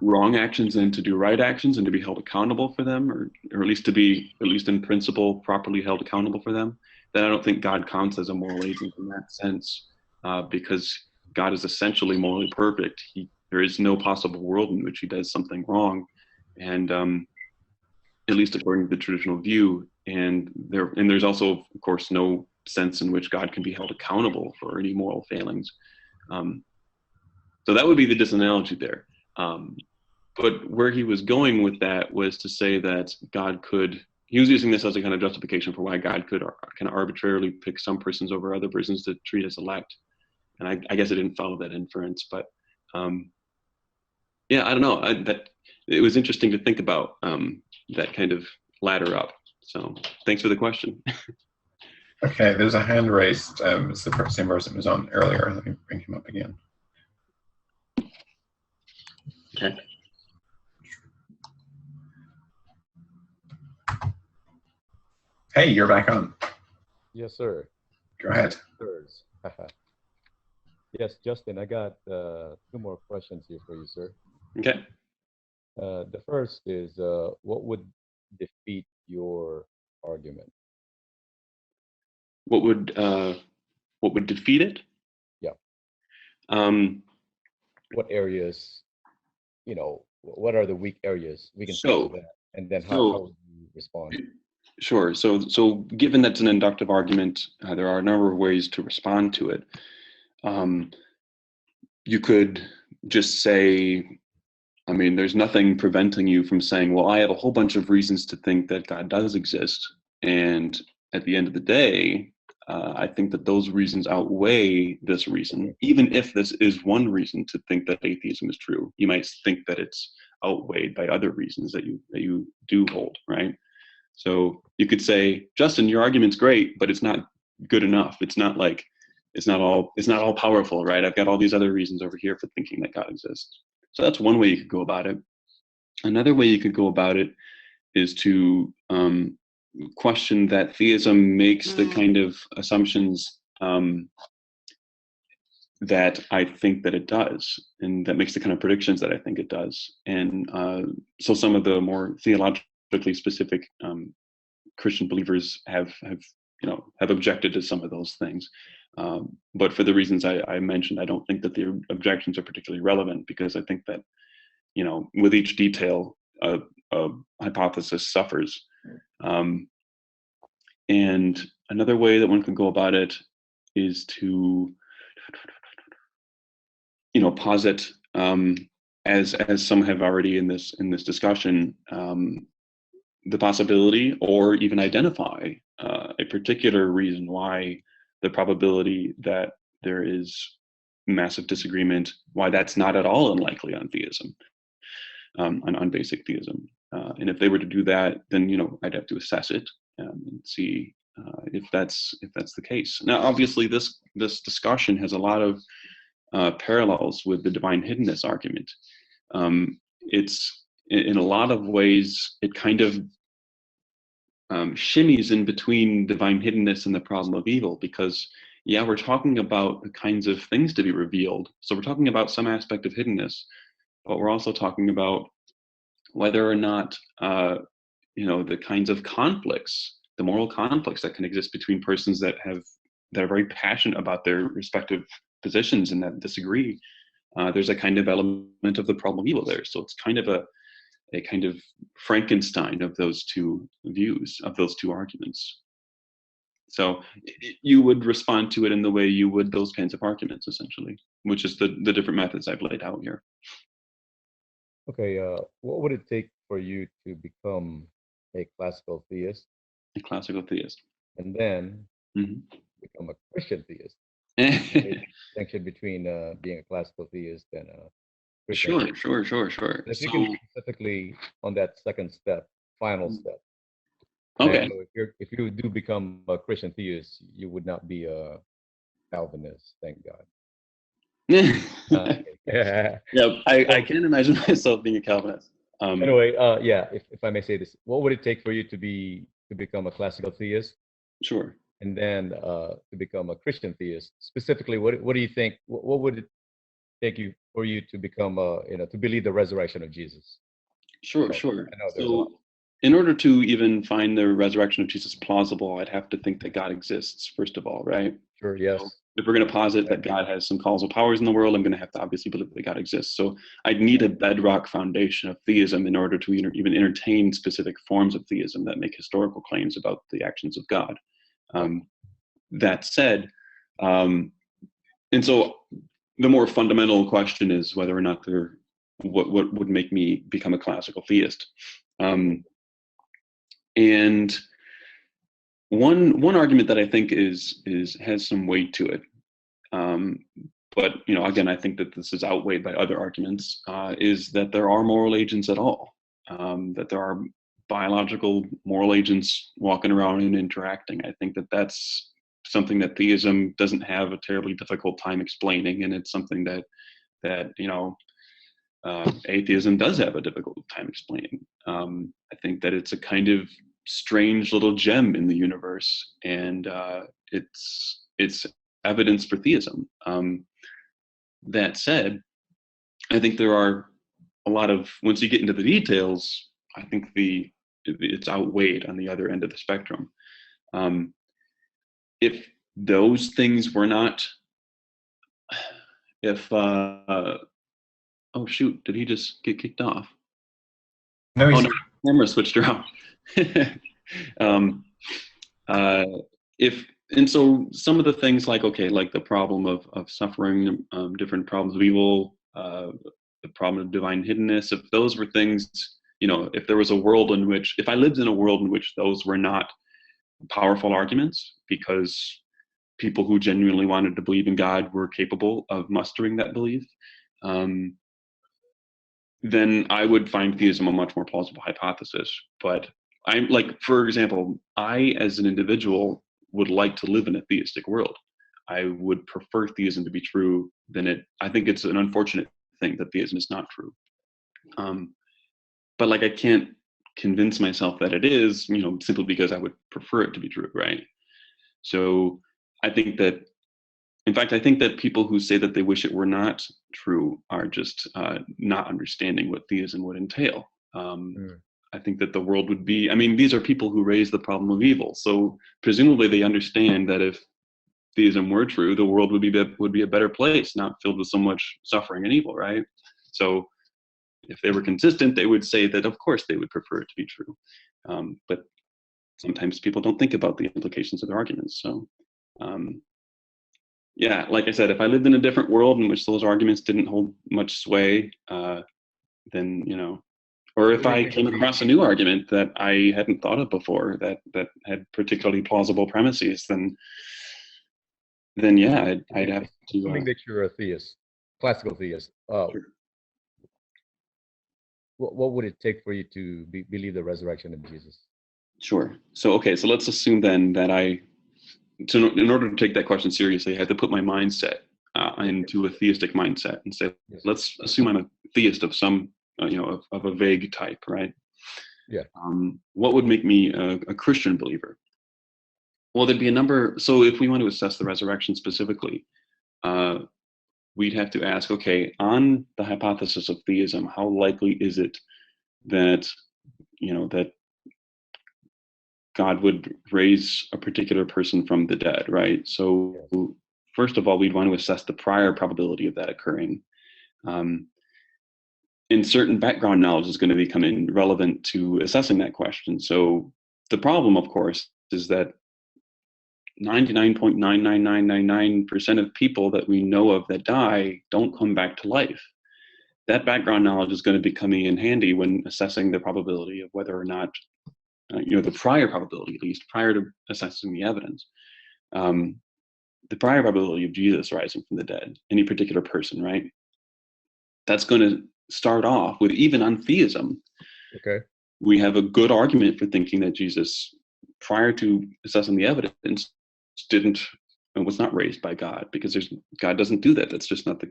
wrong actions and to do right actions and to be held accountable for them, or at least to be, at least in principle, properly held accountable for them, then I don't think God counts as a moral agent in that sense, because God is essentially morally perfect. There is no possible world in which he does something wrong. and at least according to the traditional view. And there's also, of course, no sense in which God can be held accountable for any moral failings. So that would be the disanalogy there. But where he was going with that was to say that God could, he was using this as a kind of justification for why God could kind of arbitrarily pick some persons over other persons to treat as elect. And I guess I didn't follow that inference, but yeah, I don't know. That it was interesting to think about that kind of ladder up. So thanks for the question. Okay, there's a hand raised. It's the same person who was on earlier. Let me bring him up again. Okay. Hey, you're back on. Yes, sir. Go ahead. Sirs. Yes, Justin, I got 2 more questions here for you, sir. Okay. The first is, what would defeat your argument? What would defeat it? Yeah. Um, What areas, what are the weak areas? We can So- start with that, and then so- how would you respond? Sure. So given that's an inductive argument, there are a number of ways to respond to it. You could just say, I mean, there's nothing preventing you from saying, well, I have a whole bunch of reasons to think that God does exist. And at the end of the day, I think that those reasons outweigh this reason. Even if this is one reason to think that atheism is true, you might think that it's outweighed by other reasons that you do hold, right? So you could say, Justin, your argument's great, but it's not good enough. It's not all powerful, right? I've got all these other reasons over here for thinking that God exists. So that's one way you could go about it. Another way you could go about it is to question that theism makes the kind of assumptions that I think that it does, and that makes the kind of predictions that I think it does. And so some of the more theologically specific Christian believers have objected to some of those things. But for the reasons I mentioned, I don't think that the objections are particularly relevant, because I think that, with each detail, a hypothesis suffers. And another way that one could go about it is to, posit, as some have already in this discussion, the possibility, or even identify a particular reason why the probability that there is massive disagreement, why that's not at all unlikely on theism, on basic theism. And if they were to do that, then I'd have to assess it and see if that's the case. Now, obviously, this discussion has a lot of parallels with the divine hiddenness argument. It's in a lot of ways, it kind of shimmies in between divine hiddenness and the problem of evil, because we're talking about the kinds of things to be revealed. So we're talking about some aspect of hiddenness, but we're also talking about whether or not the kinds of conflicts, the moral conflicts that can exist between persons that are very passionate about their respective positions and that disagree. There's a kind of element of the problem of evil there. So it's kind of a kind of Frankenstein of those two views, of those two arguments. So you would respond to it in the way you would those kinds of arguments, essentially, which is the different methods I've laid out here. Okay, what would it take for you to become a classical theist? A classical theist. And then become a Christian theist? Distinction between being a classical theist and a Christian theist. Sure. If you can specifically on that second step, final step. Okay. So if you do become a Christian theist, you would not be a Calvinist, thank God. Yeah, I can't imagine myself being a Calvinist. Anyway, if I may say this, what would it take for you to become a classical theist? Sure. And then to become a Christian theist? Specifically, what do you think? What would it take for you to become to believe the resurrection of Jesus? Sure. I know there's a So, lot. in order to even find the resurrection of Jesus plausible, I'd have to think that God exists, first of all, right? Sure. Yes. So if we're going to posit that God has some causal powers in the world, I'm going to have to obviously believe that God exists. So I'd need a bedrock foundation of theism in order to even entertain specific forms of theism that make historical claims about the actions of God. That said, and so the more fundamental question is whether or not what would make me become a classical theist. And one argument that I think has some weight to it, but again, I think that this is outweighed by other arguments, is that there are moral agents at all, that there are biological moral agents walking around and interacting. I think that that's something that theism doesn't have a terribly difficult time explaining, and it's something that atheism does have a difficult time explaining. I think that it's a kind of strange little gem in the universe, and it's evidence for theism. That said, I think there are a lot of, once you get into the details, I think it's outweighed on the other end of the spectrum. If those things were not, oh shoot, did he just get kicked off? No, oh no, camera switched around. And so some of the things like the problem of suffering, different problems of evil, the problem of divine hiddenness, if those were things, if there was a world in which, if I lived in a world in which those were not powerful arguments, because people who genuinely wanted to believe in God were capable of mustering that belief, then I would find theism a much more plausible hypothesis. But I'm for example, I as an individual would like to live in a theistic world. I would prefer theism to be true than it. I think it's an unfortunate thing that theism is not true. But I can't convince myself that it is, simply because I would prefer it to be true, right? So I think that, in fact, I think that people who say that they wish it were not true are just not understanding what theism would entail. I think that the world would be, these are people who raise the problem of evil. So presumably they understand that if theism were true, the world would be a better place, not filled with so much suffering and evil, right? So if they were consistent, they would say that, of course, they would prefer it to be true. But sometimes people don't think about the implications of their arguments. So, yeah, like I said, if I lived in a different world in which those arguments didn't hold much sway, then, or if I came across a new argument that I hadn't thought of before that had particularly plausible premises, then yeah, I'd have to. Assuming that you're a theist, classical theist, Sure. What would it take for you to believe the resurrection of Jesus? Sure. So, okay, so let's assume then that in order to take that question seriously, I had to put my mindset into a theistic mindset and say, yes, let's assume I'm a theist of some, of a vague type, right? Yeah. What would make me a Christian believer? Well, there'd be a number. So if we want to assess the resurrection specifically, we'd have to ask, okay, on the hypothesis of theism, how likely is it that, that God would raise a particular person from the dead, right? So first of all, we'd want to assess the prior probability of that occurring. And certain background knowledge is going to become relevant to assessing that question. So the problem, of course, is that 99.99999% of people that we know of that die don't come back to life. That background knowledge is going to be coming in handy when assessing the probability of whether or not, the prior probability, at least prior to assessing the evidence, the prior probability of Jesus rising from the dead, any particular person, right? That's going to start off with, even on theism, okay, we have a good argument for thinking that Jesus, prior to assessing the evidence, was not raised by God, because God doesn't do that. That's just not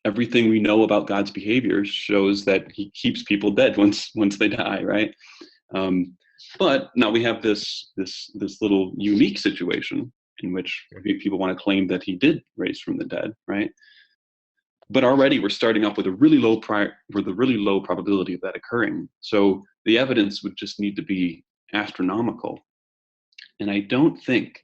everything we know about God's behavior shows that he keeps people dead once they die, right? But now we have this little unique situation in which people want to claim that he did raise from the dead, right? But already we're starting off with a really low probability of that occurring. So the evidence would just need to be astronomical. And I don't think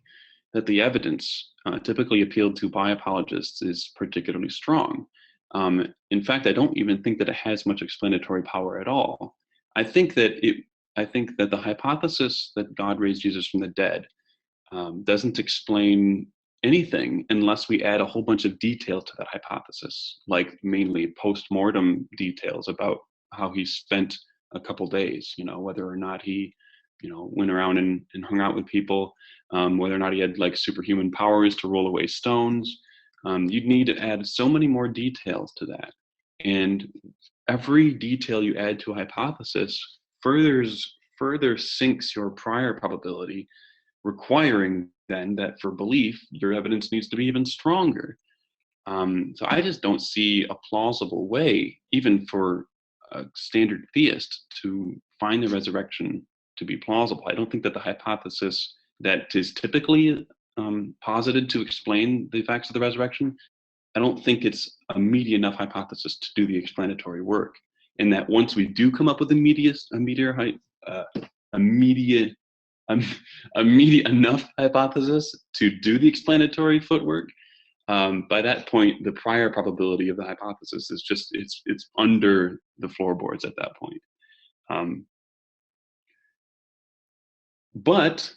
that the evidence typically appealed to by apologists is particularly strong. In fact, I don't even think that it has much explanatory power at all. I think that the hypothesis that God raised Jesus from the dead doesn't explain anything unless we add a whole bunch of detail to that hypothesis, like mainly post-mortem details about how he spent a couple days, whether or not he, went around and hung out with people, whether or not he had like superhuman powers to roll away stones. You'd need to add so many more details to that. And every detail you add to a hypothesis further sinks your prior probability, requiring then that for belief, your evidence needs to be even stronger. So I just don't see a plausible way, even for a standard theist, to find the resurrection to be plausible. I don't think that the hypothesis that is typically posited to explain the facts of the resurrection, I don't think it's a meaty enough hypothesis to do the explanatory work. And that once we do come up with a meaty enough hypothesis to do the explanatory footwork, by that point, the prior probability of the hypothesis is just, it's under the floorboards at that point. But,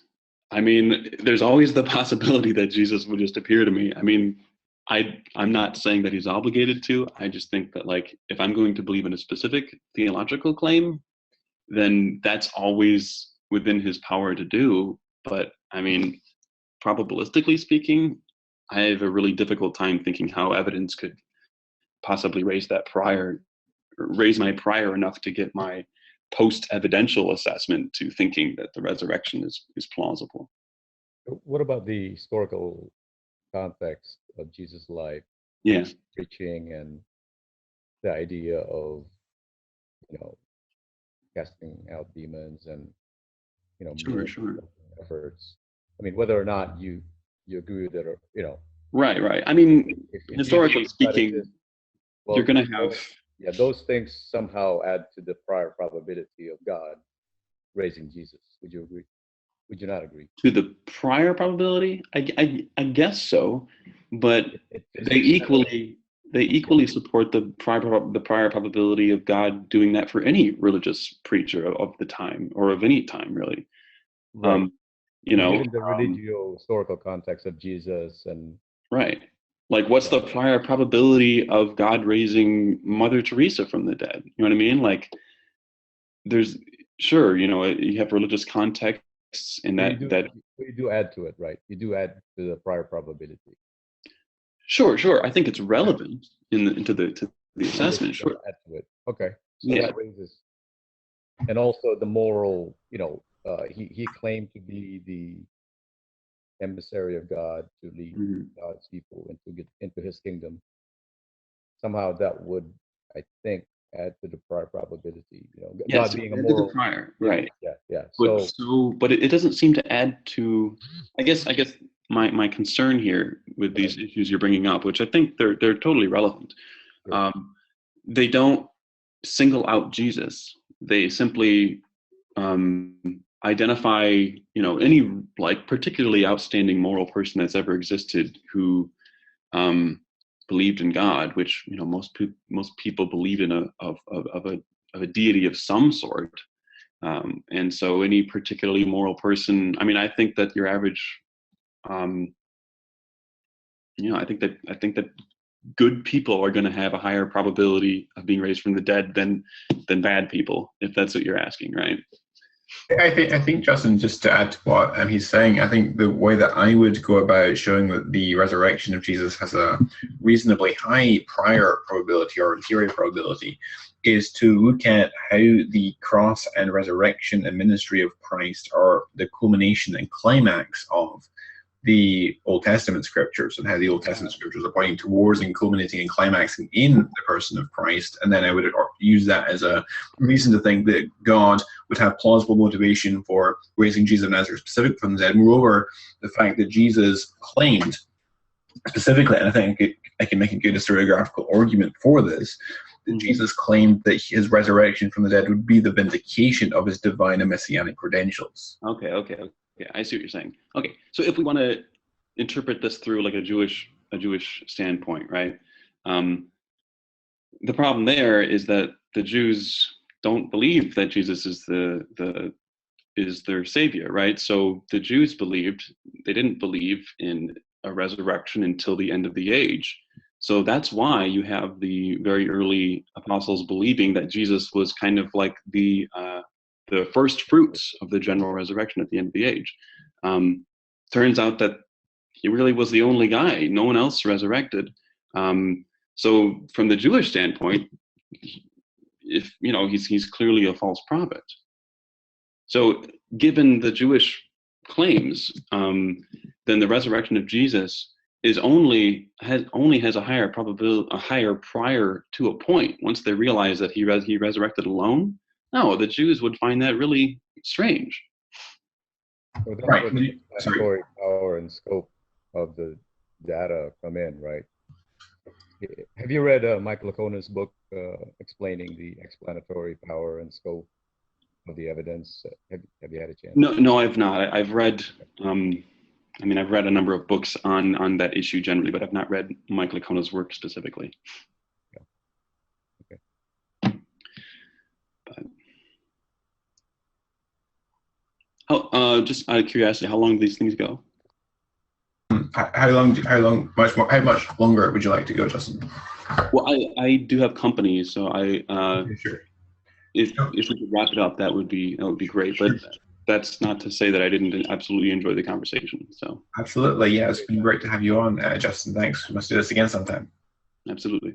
I mean, there's always the possibility that Jesus would just appear to me. I mean, I'm not saying that he's obligated to. I just think that, like, if I'm going to believe in a specific theological claim, then that's always within his power to do. But, I mean, probabilistically speaking, I have a really difficult time thinking how evidence could possibly raise my prior enough to get my post-evidential assessment to thinking that the resurrection is plausible. What about the historical context of Jesus' life? Yeah. Preaching and the idea of, casting out demons and, Sure. efforts. I mean, whether or not you agree with it or, Right. I mean, if historically speaking, you're going to have... Yeah, those things somehow add to the prior probability of God raising Jesus. Would you agree? Would you not agree? To the prior probability? I guess so, but they equally support the prior probability of God doing that for any religious preacher of the time, or of any time, really. Right. Given the religio-historical context of Jesus and... Right. Like, what's the prior probability of God raising Mother Teresa from the dead? You know what I mean? Like, there's, sure, you have religious contexts in that. You do add to it, right? You do add to the prior probability. Sure. I think it's relevant to the assessment. Sure. Add to it. Okay. So Yeah. that raises, and also the moral. He claimed to be the emissary of God to lead God's people into his kingdom. Somehow that would, I think, add to the prior probability. God being a moral prior, right? Yeah. But it doesn't seem to add to. I guess my concern here with these issues you're bringing up, which I think they're totally relevant. Sure. They don't single out Jesus. They simply identify, any like particularly outstanding moral person that's ever existed who believed in God, which most people believe in a deity of some sort, and so any particularly moral person. I mean, I think that your average, I think that good people are going to have a higher probability of being raised from the dead than bad people, if that's what you're asking, right? I think, Justin, just to add to what he's saying, I think the way that I would go about showing that the resurrection of Jesus has a reasonably high prior probability or interior probability is to look at how the cross and resurrection and ministry of Christ are the culmination and climax of the Old Testament scriptures, and how the Old Testament scriptures are pointing towards and culminating and climaxing in the person of Christ. And then I would use that as a reason to think that God would have plausible motivation for raising Jesus of Nazareth specifically from the dead. Moreover, the fact that Jesus claimed specifically, and I think I can make a good historiographical argument for this, that Jesus claimed that his resurrection from the dead would be the vindication of his divine and messianic credentials. Okay. I see what you're saying. Okay, so if we want to interpret this through like a Jewish standpoint, right? The problem there is that the Jews don't believe that Jesus is is their savior, right? So the Jews they didn't believe in a resurrection until the end of the age. So that's why you have the very early apostles believing that Jesus was kind of like the first fruits of the general resurrection at the end of the age. Turns out that he really was the only guy. No one else resurrected. So from the Jewish standpoint, if he's clearly a false prophet. So given the Jewish claims, then the resurrection of Jesus has a higher probability, a higher prior to a point. Once they realize that he resurrected alone, no, the Jews would find that really strange. Well, that's where the explanatory power and scope of the data come in, right? Have you read Mike Lacona's book explaining the explanatory power and scope of the evidence? Have you had a chance? No, I've not. I've read. I've read a number of books on that issue generally, but I've not read Mike Lacona's work specifically. Yeah. Okay. But, just out of curiosity, how long do these things go? How much longer would you like to go, Justin? Well, I do have company, so Sure. If we could wrap it up, that would be great. But that's not to say that I didn't absolutely enjoy the conversation. So absolutely, yeah, it's been great to have you on, Justin. Thanks. We must do this again sometime. Absolutely.